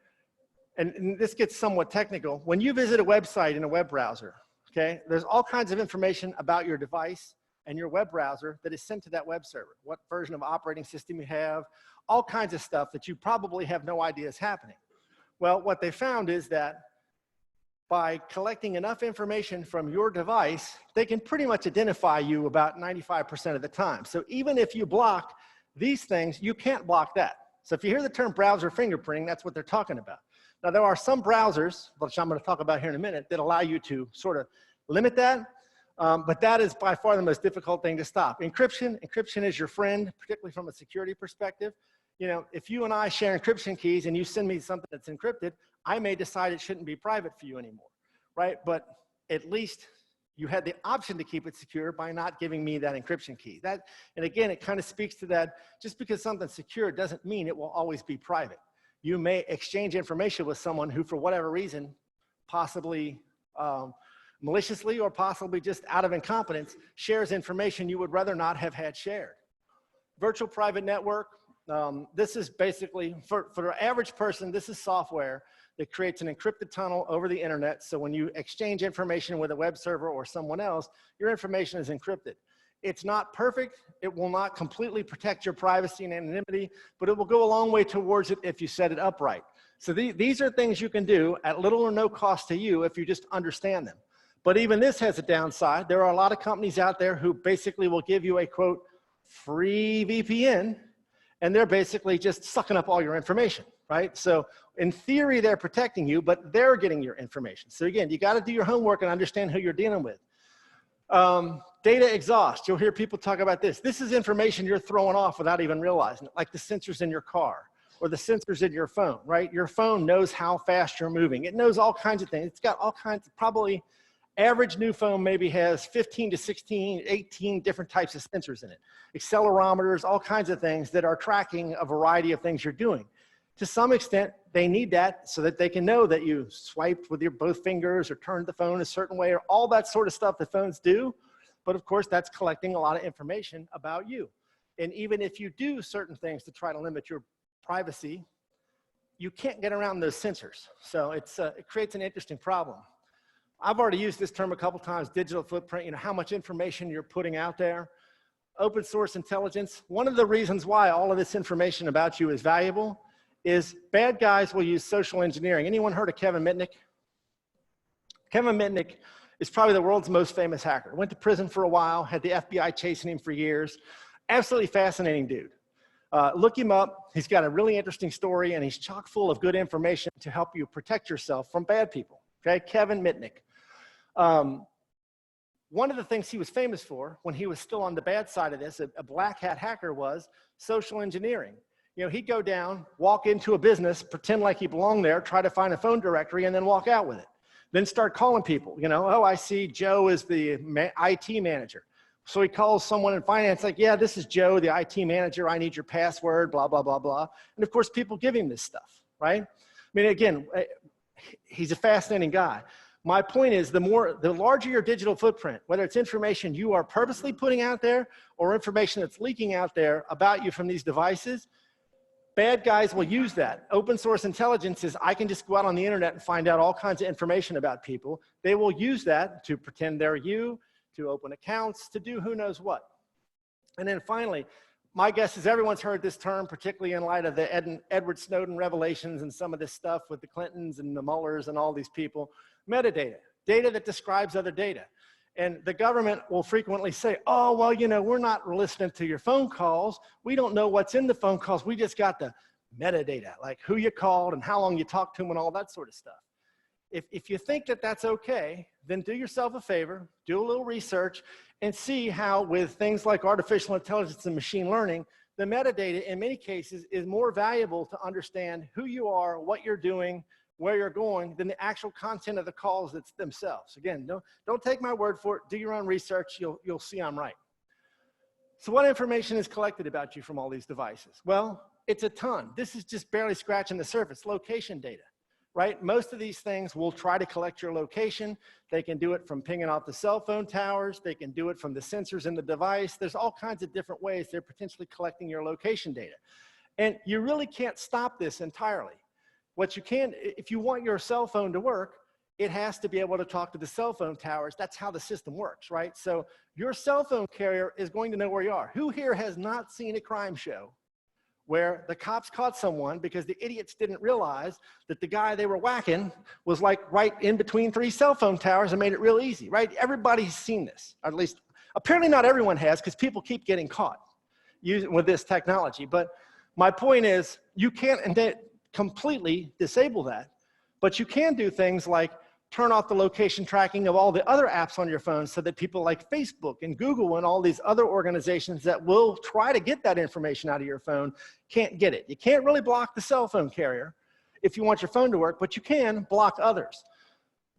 and this gets somewhat technical. When you visit a website in a web browser, okay, there's all kinds of information about your device and your web browser that is sent to that web server. What version of operating system you have, all kinds of stuff that you probably have no idea is happening. Well, what they found is that by collecting enough information from your device, they can pretty much identify you about 95% of the time. So even if you block these things, you can't block that. So if you hear the term browser fingerprinting, that's what they're talking about. Now, there are some browsers, which I'm going to talk about here in a minute, that allow you to sort of limit that, but that is by far the most difficult thing to stop. Encryption is your friend, particularly from a security perspective. You know, if you and I share encryption keys and you send me something that's encrypted, I may decide it shouldn't be private for you anymore, right? But at least you had the option to keep it secure by not giving me that encryption key. That, and again, it kind of speaks to that, just because something's secure doesn't mean it will always be private. You may exchange information with someone who, for whatever reason, possibly maliciously or possibly just out of incompetence, shares information you would rather not have had shared. Virtual private network. This is basically, for the average person, this is software that creates an encrypted tunnel over the internet. So when you exchange information with a web server or someone else, your information is encrypted. It's not perfect. It will not completely protect your privacy and anonymity, but it will go a long way towards it if you set it up right. So these are things you can do at little or no cost to you if you just understand them. But even this has a downside. There are a lot of companies out there who basically will give you a, quote, free VPN, and they're basically just sucking up all your information, right? So in theory, they're protecting you, but they're getting your information. So again, you got to do your homework and understand who you're dealing with. Data exhaust. You'll hear people talk about this. This is information you're throwing off without even realizing it, like the sensors in your car or the sensors in your phone, right? Your phone knows how fast you're moving. It knows all kinds of things. It's got all kinds of, probably Average new phone maybe has 15 to 16, 18 different types of sensors in it. Accelerometers, all kinds of things that are tracking a variety of things you're doing. To some extent, they need that so that they can know that you swiped with your both fingers or turned the phone a certain way or all that sort of stuff that phones do. But of course, that's collecting a lot of information about you. And even if you do certain things to try to limit your privacy, you can't get around those sensors. So it creates an interesting problem. I've already used this term a couple times, digital footprint, you know, how much information you're putting out there. Open source intelligence. One of the reasons why all of this information about you is valuable is bad guys will use social engineering. Anyone heard of Kevin Mitnick? Kevin Mitnick is probably the world's most famous hacker. Went to prison for a while, had the FBI chasing him for years. Absolutely fascinating dude. Look him up. He's got a really interesting story, and he's chock full of good information to help you protect yourself from bad people. Okay, Kevin Mitnick. One of the things he was famous for when he was still on the bad side of this, a black hat hacker, was social engineering. You know, he'd go down, walk into a business, pretend like he belonged there, try to find a phone directory, and then walk out with it. Then start calling people, you know, oh, I see Joe is the IT manager. So he calls someone in finance like, yeah, this is Joe, the IT manager. I need your password, blah, blah, blah, blah. And of course, people give him this stuff, right? I mean, again, he's a fascinating guy. My point is the larger your digital footprint, whether it's information you are purposely putting out there or information that's leaking out there about you from these devices, bad guys will use that. Open source intelligence is I can just go out on the internet and find out all kinds of information about people. They will use that to pretend they're you, to open accounts, to do who knows what. And then finally, my guess is everyone's heard this term, particularly in light of the Edward Snowden revelations and some of this stuff with the Clintons and the Muellers and all these people. Metadata, data that describes other data. And the government will frequently say, oh, well, you know, we're not listening to your phone calls. We don't know what's in the phone calls. We just got the metadata, like who you called and how long you talked to them and all that sort of stuff. If you think that that's okay, then do yourself a favor, do a little research, and see how with things like artificial intelligence and machine learning, the metadata in many cases is more valuable to understand who you are, what you're doing, where you're going, than the actual content of the calls themselves. Again, don't take my word for it. Do your own research. You'll see I'm right. So what information is collected about you from all these devices? Well, it's a ton. This is just barely scratching the surface. Location data, right? Most of these things will try to collect your location. They can do it from pinging off the cell phone towers. They can do it from the sensors in the device. There's all kinds of different ways they're potentially collecting your location data. And you really can't stop this entirely. What you can, if you want your cell phone to work, it has to be able to talk to the cell phone towers. That's how the system works, right? So your cell phone carrier is going to know where you are. Who here has not seen a crime show where the cops caught someone because the idiots didn't realize that the guy they were whacking was like right in between 3 cell phone towers and made it real easy, right? Everybody's seen this, or at least apparently not everyone has, because people keep getting caught with this technology. But my point is you can't completely disable that, but you can do things like turn off the location tracking of all the other apps on your phone so that people like Facebook and Google and all these other organizations that will try to get that information out of your phone can't get it. You can't really block the cell phone carrier if you want your phone to work, but you can block others.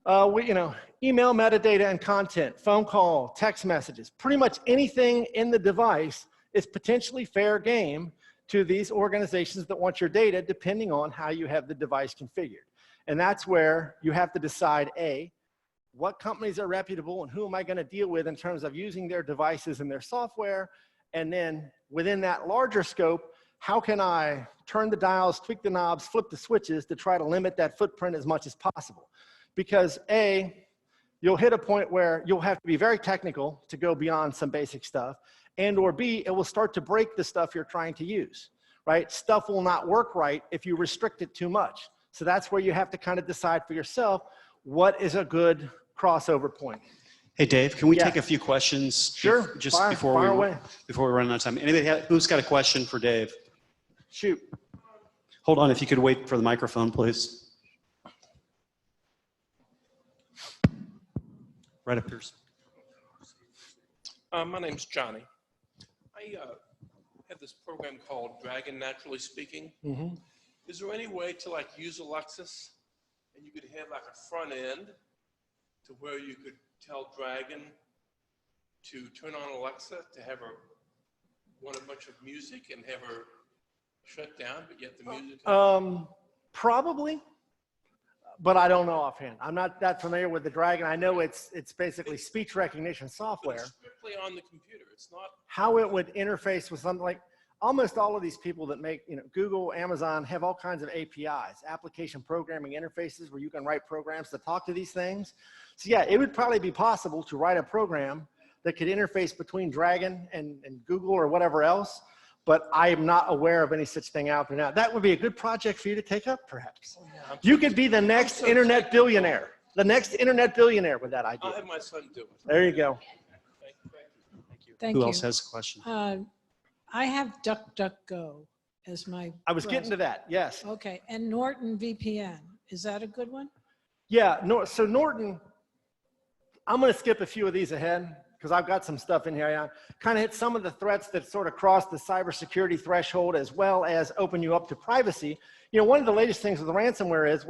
Email metadata and content, phone call, text messages, pretty much anything in the device is potentially fair game to these organizations that want your data, depending on how you have the device configured. And that's where you have to decide, A, what companies are reputable and who am I going to deal with in terms of using their devices and their software? And then within that larger scope, how can I turn the dials, tweak the knobs, flip the switches to try to limit that footprint as much as possible? Because A, you'll hit a point where you'll have to be very technical to go beyond some basic stuff. And or B, it will start to break the stuff you're trying to use, right? Stuff will not work right if you restrict it too much. So that's where you have to kind of decide for yourself, what is a good crossover point? Hey, Dave, can we take a few questions? Sure, Just fire before we run out of time. Anybody who's got a question for Dave? Shoot. Hold on, if you could wait for the microphone, please. Right up here. My name's Johnny. I have this program called Dragon Naturally Speaking. Mm-hmm. Is there any way to like use Alexis and you could have like a front end to where you could tell Dragon to turn on Alexa to have her want a bunch of music and have her shut down, but yet the music. Probably, but I don't know offhand. I'm not that familiar with the Dragon. I know it's basically speech recognition But software. it's strictly on the computer. It's not. How it would interface with something like almost all of these people that make, Google, Amazon have all kinds of APIs, application programming interfaces, where you can write programs to talk to these things. So yeah, it would probably be possible to write a program that could interface between Dragon and Google or whatever else, but I am not aware of any such thing out there now. That would be a good project for you to take up, perhaps. Oh, yeah, You could be the next internet billionaire, with that I'll idea. have my son do it. There you go. Thank Who you. else has a question? I have DuckDuckGo as my. I was getting to that, yes. Okay, and Norton VPN, is that a good one? Yeah, so Norton, I'm going to skip a few of these ahead because I've got some stuff in here. I kind of hit some of the threats that sort of cross the cybersecurity threshold as well as open you up to privacy. One of the latest things with the ransomware is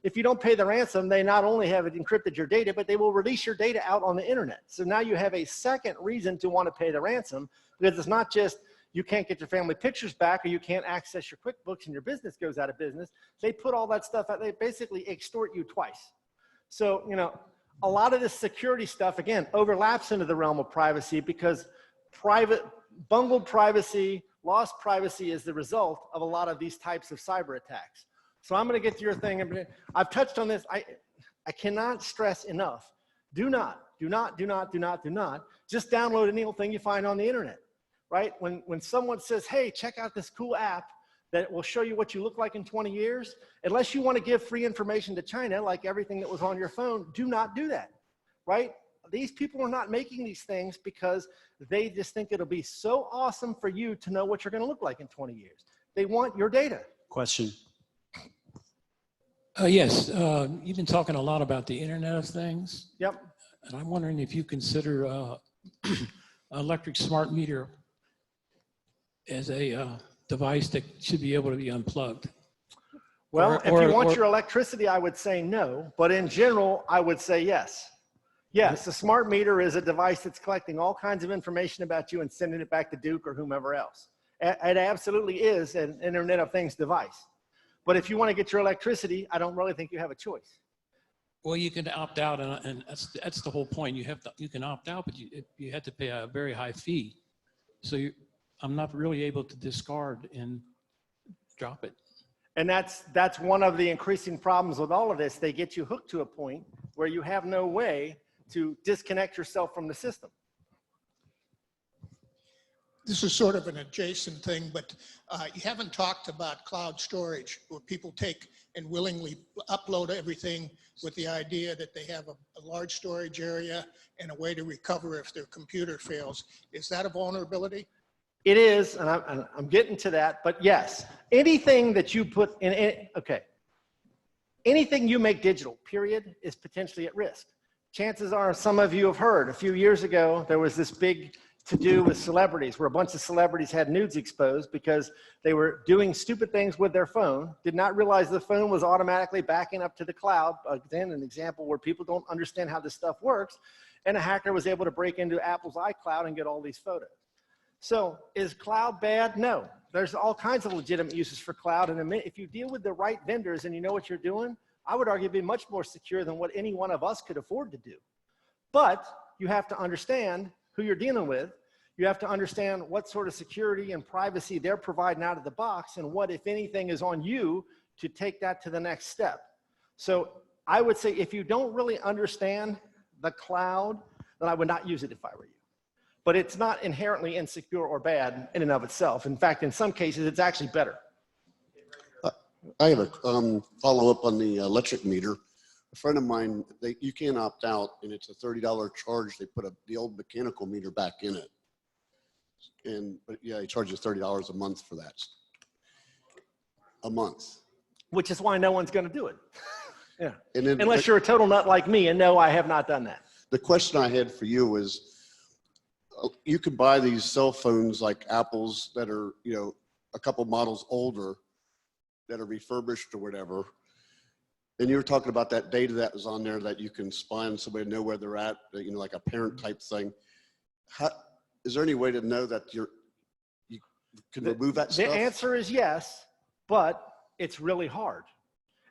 if you don't pay the ransom, they not only have encrypted your data, but they will release your data out on the internet. So now you have a second reason to want to pay the ransom, because it's not just you can't get your family pictures back or you can't access your QuickBooks and your business goes out of business. They put all that stuff out. They basically extort you twice. So, a lot of this security stuff, again, overlaps into the realm of privacy, because bungled privacy, lost privacy is the result of a lot of these types of cyber attacks. So I'm going to get to your thing. I've touched on this. I cannot stress enough. Do not just download any old thing you find on the internet, right? When someone says, hey, check out this cool app that will show you what you look like in 20 years, unless you want to give free information to China, like everything that was on your phone, do not do that, right? These people are not making these things because they just think it'll be so awesome for you to know what you're going to look like in 20 years. They want your data. Question. Yes, you've been talking a lot about the Internet of Things. Yep. And I'm wondering if you consider electric smart meter as a device that should be able to be unplugged. Well, if you want your electricity, I would say no. But in general, I would say yes. Yes, a smart meter is a device that's collecting all kinds of information about you and sending it back to Duke or whomever else. It absolutely is an Internet of Things device. But if you want to get your electricity, I don't really think you have a choice. Well, you can opt out, and that's the whole point. You can opt out, but you have to pay a very high fee. So I'm not really able to discard and drop it. And that's one of the increasing problems with all of this. They get you hooked to a point where you have no way to disconnect yourself from the system. This is sort of an adjacent thing, but you haven't talked about cloud storage, where people take and willingly upload everything with the idea that they have a large storage area and a way to recover if their computer fails. Is that a vulnerability? It is, and I'm getting to that, but yes, anything that you put in, anything you make digital, period, is potentially at risk. Chances are, some of you have heard, a few years ago, there was this big to-do with celebrities, where a bunch of celebrities had nudes exposed because they were doing stupid things with their phone, did not realize the phone was automatically backing up to the cloud. Again, an example where people don't understand how this stuff works, and a hacker was able to break into Apple's iCloud and get all these photos. So is cloud bad? No. There's all kinds of legitimate uses for cloud. And if you deal with the right vendors and you know what you're doing, I would argue it'd be much more secure than what any one of us could afford to do. But you have to understand who you're dealing with. You have to understand what sort of security and privacy they're providing out of the box, and what, if anything, is on you to take that to the next step. So I would say if you don't really understand the cloud, then I would not use it if I were you. But it's not inherently insecure or bad in and of itself. In fact, in some cases, it's actually better. I have a follow-up on the electric meter. A friend of mine, you can't opt out, and it's a $30 charge. They put the old mechanical meter back in it. But yeah, he charges $30 a month for that. A month. Which is why no one's going to do it. Yeah. And then unless you're a total nut like me, and no, I have not done that. The question I had for you is, you can buy these cell phones like Apple's that are, a couple models older, that are refurbished or whatever. And you were talking about that data that was on there that you can spy on somebody to know where they're at, you know, like a parent type thing. How, is there any way to know that you can remove that stuff? The answer is yes, but it's really hard.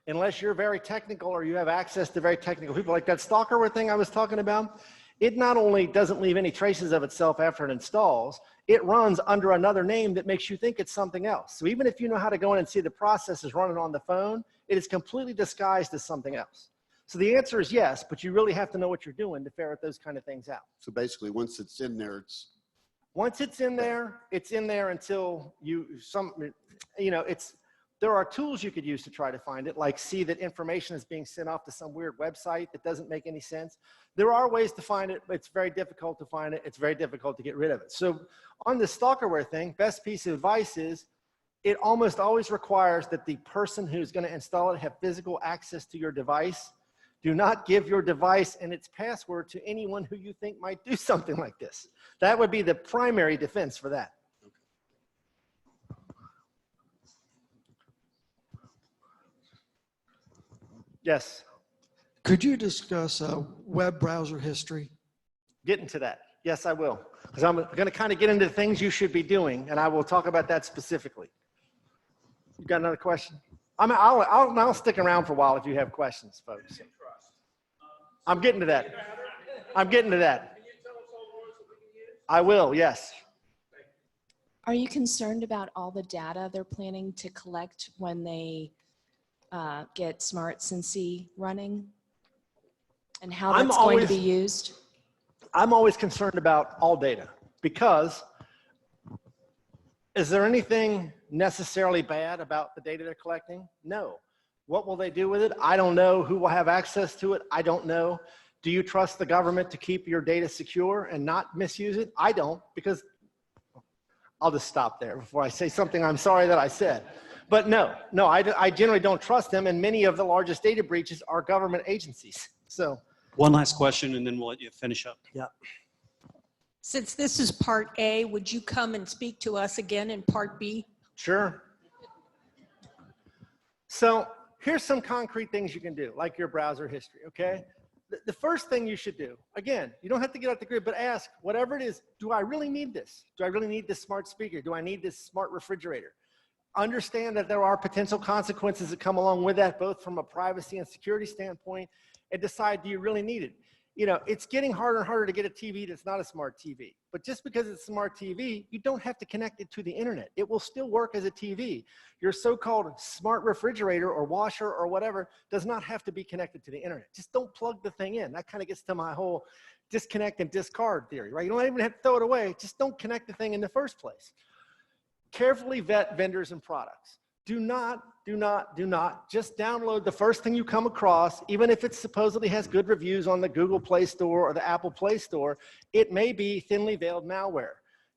Unless you're very technical or you have access to very technical people, like that stalkerware thing I was talking about, it not only doesn't leave any traces of itself after it installs, it runs under another name that makes you think it's something else. So even if you know how to go in and see the process is running on the phone, it is completely disguised as something else. So the answer is yes, but you really have to know what you're doing to ferret those kind of things out. So basically, once it's in there, Once it's in there until there are tools you could use to try to find it, like see that information is being sent off to some weird website that doesn't make any sense. There are ways to find it, but it's very difficult to find it. It's very difficult to get rid of it. So on the stalkerware thing, best piece of advice is it almost always requires that the person who's going to install it have physical access to your device. Do not give your device and its password to anyone who you think might do something like this. That would be the primary defense for that. Yes. Could you discuss web browser history? Get into that. Yes, I will. Because I'm going to kind of get into the things you should be doing, and I will talk about that specifically. You got another question? I'll stick around for a while if you have questions, folks. I'm getting to that. I'm getting to that. I will, yes. Are you concerned about all the data they're planning to collect when they get Smart Cincy running and how that's going to be used? I'm always concerned about all data because is there anything necessarily bad about the data they're collecting? No. What will they do with it? I don't know. Who will have access to it? I don't know. Do you trust the government to keep your data secure and not misuse it? I don't, because I'll just stop there before I say something I'm sorry that I said. But no, I generally don't trust them, and many of the largest data breaches are government agencies. So one last question, and then we'll let you finish up. Yeah. Since this is part A, would you come and speak to us again in part B? Sure. So here's some concrete things you can do, like your browser history, okay? The first thing you should do, again, you don't have to get out the grid, but ask, whatever it is, do I really need this? Do I really need this smart speaker? Do I need this smart refrigerator? Understand that there are potential consequences that come along with that, both from a privacy and security standpoint, and decide, do you really need it? You know, it's getting harder and harder to get a TV that's not a smart TV. But just because it's a smart TV, you don't have to connect it to the internet. It will still work as a TV. Your so-called smart refrigerator or washer or whatever does not have to be connected to the internet. Just don't plug the thing in. That kind of gets to my whole disconnect and discard theory, right? You don't even have to throw it away. Just don't connect the thing in the first place. Carefully vet vendors and products. Do not just download the first thing you come across, even if it supposedly has good reviews on the Google Play Store or the Apple Play Store. It may be thinly veiled malware.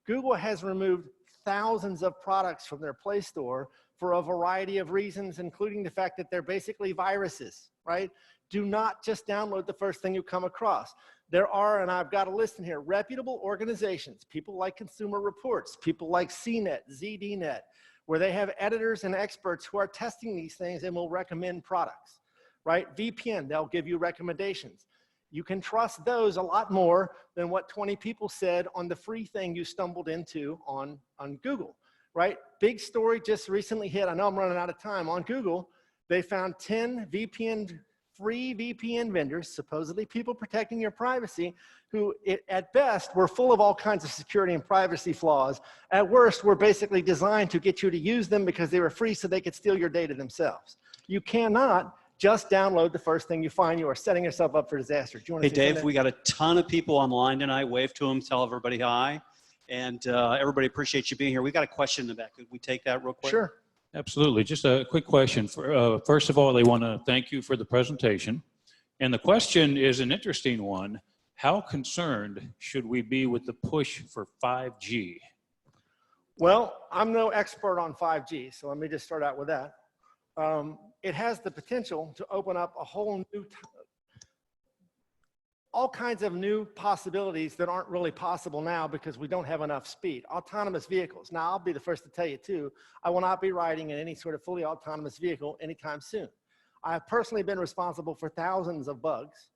Google has removed thousands of products from their Play Store for a variety of reasons, including the fact that they're basically viruses, right? Do not just download the first thing you come across. There are, and I've got a list in here, reputable organizations, people like Consumer Reports, people like CNET, ZDNet, where they have editors and experts who are testing these things and will recommend products, right? VPN, they'll give you recommendations. You can trust those a lot more than what 20 people said on the free thing you stumbled into on Google, right? Big story just recently hit, I know I'm running out of time, on Google. They found 10 free VPN vendors, supposedly people protecting your privacy, who at best were full of all kinds of security and privacy flaws. At worst, were basically designed to get you to use them because they were free so they could steal your data themselves. You cannot just download the first thing you find. You are setting yourself up for disaster. Do you want to Hey, Dave, we got a ton of people online tonight. Wave to them, tell everybody hi. And everybody appreciates you being here. We got a question in the back. Could we take that real quick? Sure. Absolutely. Just a quick question. First of all, they want to thank you for the presentation. And the question is an interesting one. How concerned should we be with the push for 5G? Well, I'm no expert on 5G, so let me just start out with that. It has the potential to open up a whole new, all kinds of new possibilities that aren't really possible now because we don't have enough speed. Autonomous vehicles. Now, I'll be the first to tell you too, I will not be riding in any sort of fully autonomous vehicle anytime soon. I have personally been responsible for thousands of bugs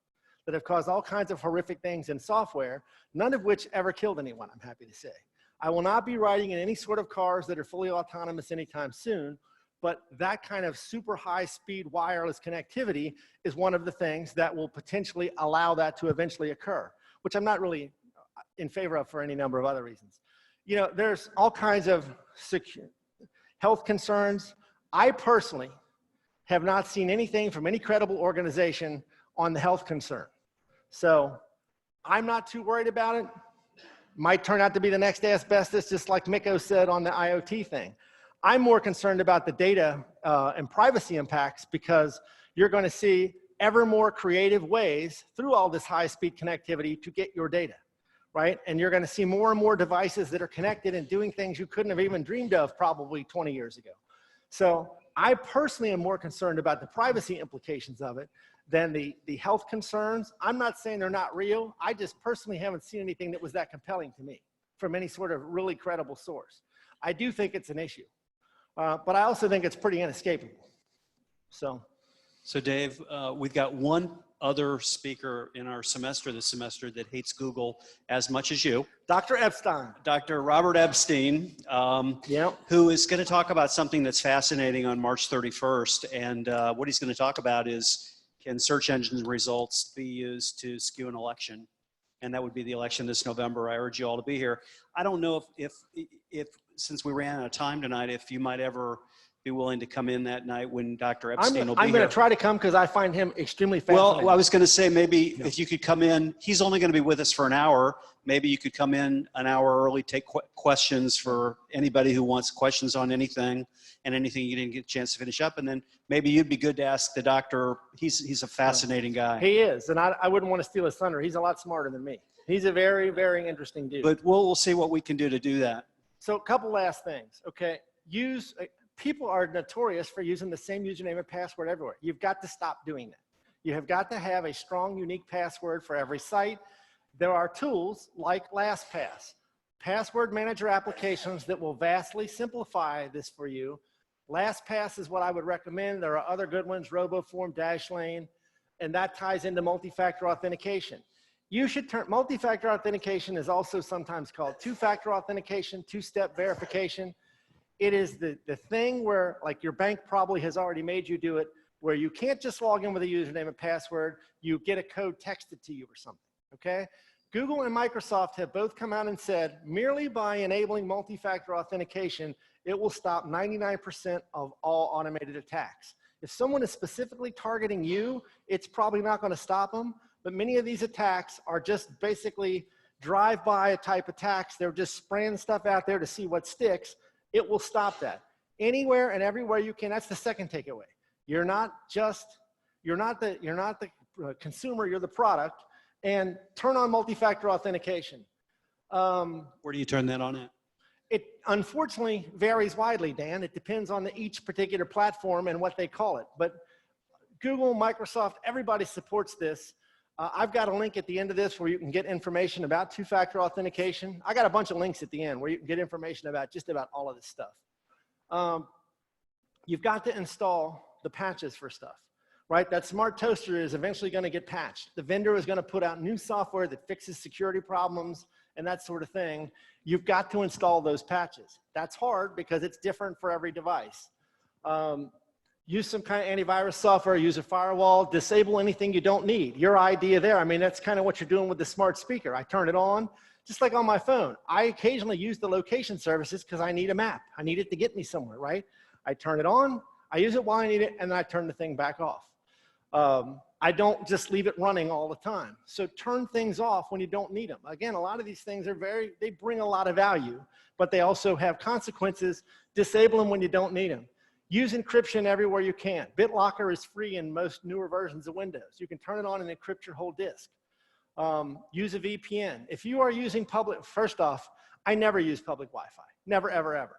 that have caused all kinds of horrific things in software, none of which ever killed anyone, I'm happy to say. I will not be riding in any sort of cars that are fully autonomous anytime soon, but that kind of super high speed wireless connectivity is one of the things that will potentially allow that to eventually occur, which I'm not really in favor of for any number of other reasons. You know, there's all kinds of health concerns. I personally have not seen anything from any credible organization on the health concern. So I'm not too worried about it. Might turn out to be the next asbestos, just like Miko said on the IoT thing. I'm more concerned about the data and privacy impacts, because you're going to see ever more creative ways through all this high-speed connectivity to get your data, right? And you're going to see more and more devices that are connected and doing things you couldn't have even dreamed of probably 20 years ago. So I personally am more concerned about the privacy implications of it than the health concerns. I'm not saying they're not real. I just personally haven't seen anything that was that compelling to me from any sort of really credible source. I do think it's an issue, but I also think it's pretty inescapable. So Dave, we've got one other speaker in our semester this semester that hates Google as much as you. Dr. Epstein. Dr. Robert Epstein, who is going to talk about something that's fascinating on March 31st. And what he's going to talk about is, can search engine results be used to skew an election? And that would be the election this November. I urge you all to be here. I don't know if since we ran out of time tonight, if you might ever be willing to come in that night when Dr. Epstein will be here. I'm going to try to come because I find him extremely fascinating. Well, I was going to say maybe if you could come in, he's only going to be with us for an hour. Maybe you could come in an hour early, take questions for anybody who wants questions on anything and anything you didn't get a chance to finish up. And then maybe you'd be good to ask the doctor. He's a fascinating guy. He is, and I wouldn't want to steal his thunder. He's a lot smarter than me. He's a very, very interesting dude. But we'll see what we can do to do that. So a couple last things, okay? People are notorious for using the same username and password everywhere. You've got to stop doing that. You have got to have a strong, unique password for every site. There are tools like LastPass, password manager applications that will vastly simplify this for you. LastPass is what I would recommend. There are other good ones, RoboForm, Dashlane, and that ties into multi-factor authentication. You should turn, multi-factor authentication is also sometimes called two-factor authentication, two-step verification. It is the thing where, like, your bank probably has already made you do it, where you can't just log in with a username and password, you get a code texted to you or something, okay? Google and Microsoft have both come out and said, merely by enabling multi-factor authentication, it will stop 99% of all automated attacks. If someone is specifically targeting you, it's probably not going to stop them, but many of these attacks are just basically drive-by type attacks. They're just spraying stuff out there to see what sticks. It will stop that. Anywhere and everywhere you can. That's the second takeaway. You're not the consumer, you're the product. And turn on multi-factor authentication. Where do you turn that on at? It unfortunately varies widely, Dan. It depends on each particular platform and what they call it. But Google, Microsoft, everybody supports this. I've got a link at the end of this where you can get information about two-factor authentication. I got a bunch of links at the end where you can get information about just about all of this stuff. You've got to install the patches for stuff, right? That smart toaster is eventually going to get patched. The vendor is going to put out new software that fixes security problems and that sort of thing. You've got to install those patches. That's hard because it's different for every device. Use some kind of antivirus software, use a firewall, disable anything you don't need. Your idea there, I mean, that's kind of what you're doing with the smart speaker. I turn it on, just like on my phone. I occasionally use the location services because I need a map. I need it to get me somewhere, right? I turn it on, I use it while I need it, and then I turn the thing back off. I don't just leave it running all the time. So turn things off when you don't need them. Again, a lot of these things are they bring a lot of value, but they also have consequences. Disable them when you don't need them. Use encryption everywhere you can. BitLocker is free in most newer versions of Windows. You can turn it on and encrypt your whole disk. Use a VPN. If you are using first off, I never use public Wi-Fi. Never, ever, ever.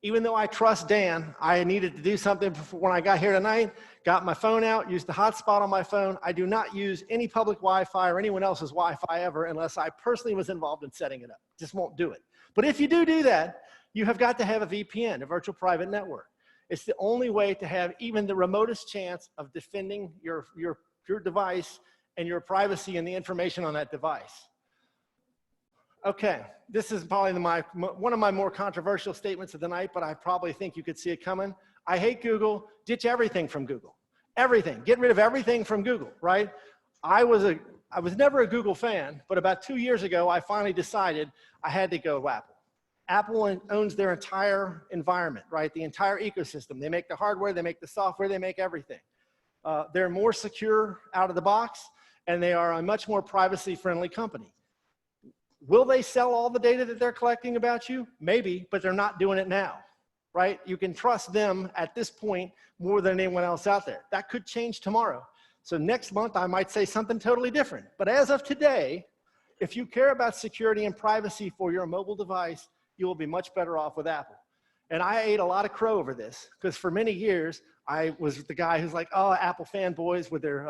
Even though I trust Dan, I needed to do something when I got here tonight, got my phone out, used the hotspot on my phone. I do not use any public Wi-Fi or anyone else's Wi-Fi ever unless I personally was involved in setting it up. Just won't do it. But if you do that, you have got to have a VPN, a virtual private network. It's the only way to have even the remotest chance of defending your device and your privacy and the information on that device. Okay, this is probably one of my more controversial statements of the night, but I probably think you could see it coming. I hate Google. Ditch everything from Google. Everything. Get rid of everything from Google, right? I was never a Google fan, but about 2 years ago, I finally decided I had to go to Apple. Apple owns their entire environment, right? The entire ecosystem. They make the hardware, they make the software, they make everything. They're more secure out of the box, and they are a much more privacy-friendly company. Will they sell all the data that they're collecting about you? Maybe, but they're not doing it now, right? You can trust them at this point more than anyone else out there. That could change tomorrow. So next month, I might say something totally different. But as of today, if you care about security and privacy for your mobile device, you will be much better off with Apple. And I ate a lot of crow over this, because for many years, I was the guy who's like, oh, Apple fanboys with their,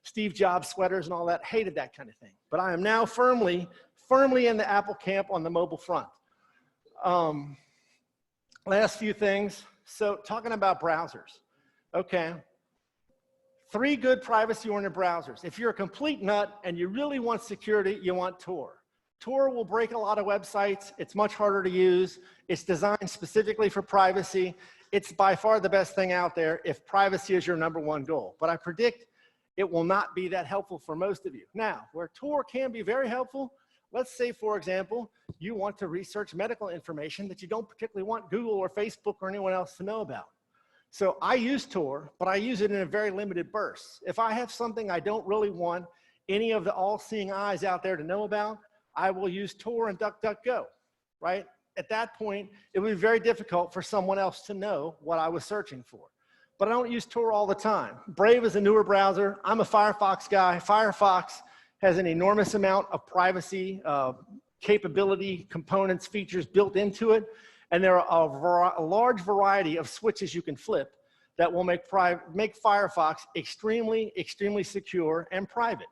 Steve Jobs sweaters and all that, hated that kind of thing. But I am now firmly in the Apple camp on the mobile front. Last few things. So talking about browsers. Okay. 3 good privacy-oriented browsers. If you're a complete nut and you really want security, you want Tor. Tor will break a lot of websites. It's much harder to use. It's designed specifically for privacy. It's by far the best thing out there if privacy is your #1 goal. But I predict it will not be that helpful for most of you. Now, where Tor can be very helpful, let's say, for example, you want to research medical information that you don't particularly want Google or Facebook or anyone else to know about. So I use Tor, but I use it in a very limited burst. If I have something I don't really want any of the all-seeing eyes out there to know about, I will use Tor and DuckDuckGo, right? At that point, it would be very difficult for someone else to know what I was searching for. But I don't use Tor all the time. Brave is a newer browser. I'm a Firefox guy. Firefox has an enormous amount of privacy, capability, components, features built into it. And there are a large variety of switches you can flip that will make Firefox extremely, extremely secure and private.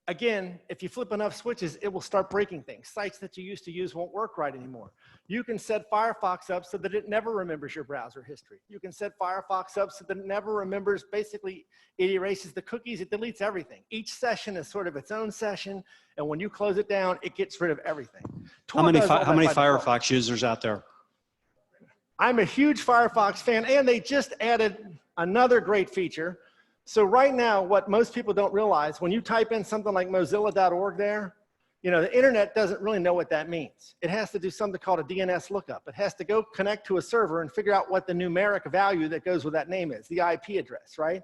Again, if you flip enough switches, it will start breaking things. Sites that you used to use won't work right anymore. You can set Firefox up so that it never remembers your browser history. You can set Firefox up so that it never remembers, basically, it erases the cookies, it deletes everything. Each session is sort of its own session, and when you close it down, it gets rid of everything. How many Firefox users out there? I'm a huge Firefox fan, and they just added another great feature. So right now, what most people don't realize, when you type in something like mozilla.org there, the internet doesn't really know what that means. It has to do something called a DNS lookup. It has to go connect to a server and figure out what the numeric value that goes with that name is, the IP address, right?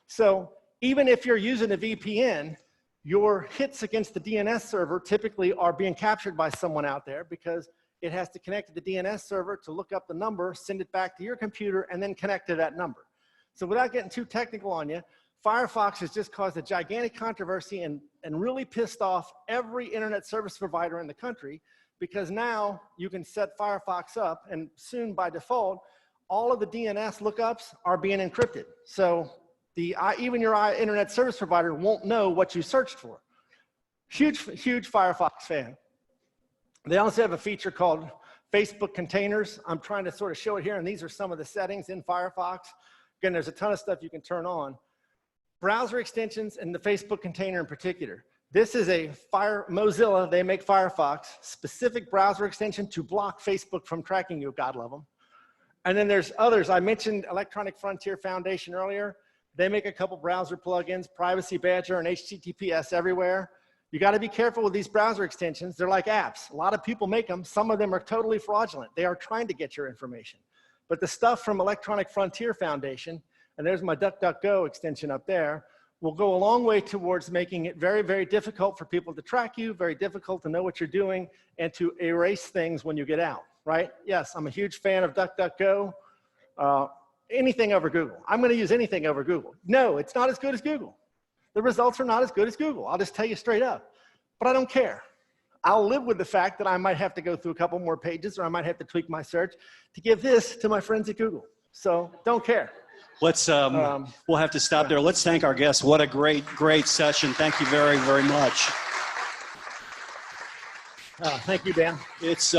So even if you're using a VPN, your hits against the DNS server typically are being captured by someone out there, because it has to connect to the DNS server to look up the number, send it back to your computer, and then connect to that number. So without getting too technical on you, Firefox has just caused a gigantic controversy and really pissed off every internet service provider in the country, because now you can set Firefox up, and soon by default, all of the DNS lookups are being encrypted. So even your internet service provider won't know what you searched for. Huge Firefox fan. They also have a feature called Facebook containers. I'm trying to sort of show it here, and these are some of the settings in Firefox. Again, there's a ton of stuff you can turn on. Browser extensions and the Facebook container in particular. This is a Mozilla, they make Firefox, specific browser extension to block Facebook from tracking you, God love them. And then there's others. I mentioned Electronic Frontier Foundation earlier. They make a couple browser plugins, Privacy Badger and HTTPS everywhere. You got to be careful with these browser extensions. They're like apps. A lot of people make them. Some of them are totally fraudulent. They are trying to get your information. But the stuff from Electronic Frontier Foundation, and there's my DuckDuckGo extension up there, will go a long way towards making it very, very difficult for people to track you, very difficult to know what you're doing, and to erase things when you get out, right? Yes, I'm a huge fan of DuckDuckGo. Anything over Google. I'm going to use anything over Google. No, it's not as good as Google. The results are not as good as Google. I'll just tell you straight up. But I don't care. I'll live with the fact that I might have to go through a couple more pages, or I might have to tweak my search to give this to my friends at Google. So don't care. Let's, we'll have to stop there. Let's thank our guests. What a great, great session. Thank you very, very much. Thank you, Dan. It's,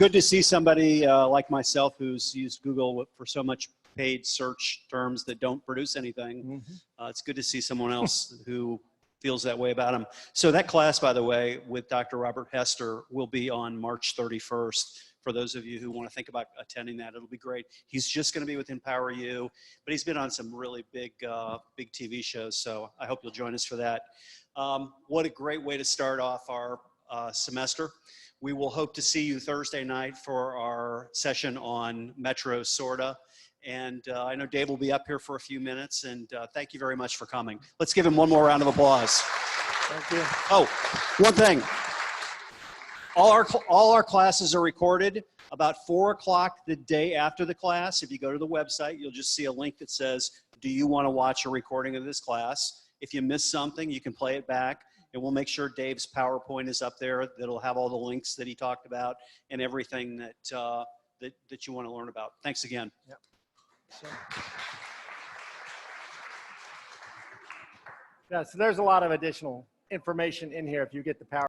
good to see somebody like myself who's used Google for so much paid search terms that don't produce anything. It's good to see someone else who feels that way about them. So that class, by the way, with Dr. Robert Hester will be on March 31st. For those of you who want to think about attending that, it'll be great. He's just going to be with EmpowerU, but he's been on some really big TV shows. So I hope you'll join us for that. What a great way to start off our semester. We will hope to see you Thursday night for our session on Metro Sorta. And I know Dave will be up here for a few minutes, and thank you very much for coming. Let's give him one more round of applause. Thank you. Oh, one thing. All our classes are recorded about 4 o'clock the day after the class. If you go to the website, you'll just see a link that says, do you want to watch a recording of this class? If you miss something, you can play it back. And we'll make sure Dave's PowerPoint is up there. That'll have all the links that he talked about and everything that that you want to learn about. Thanks again. Yep. So there's a lot of additional information in here if you get the power.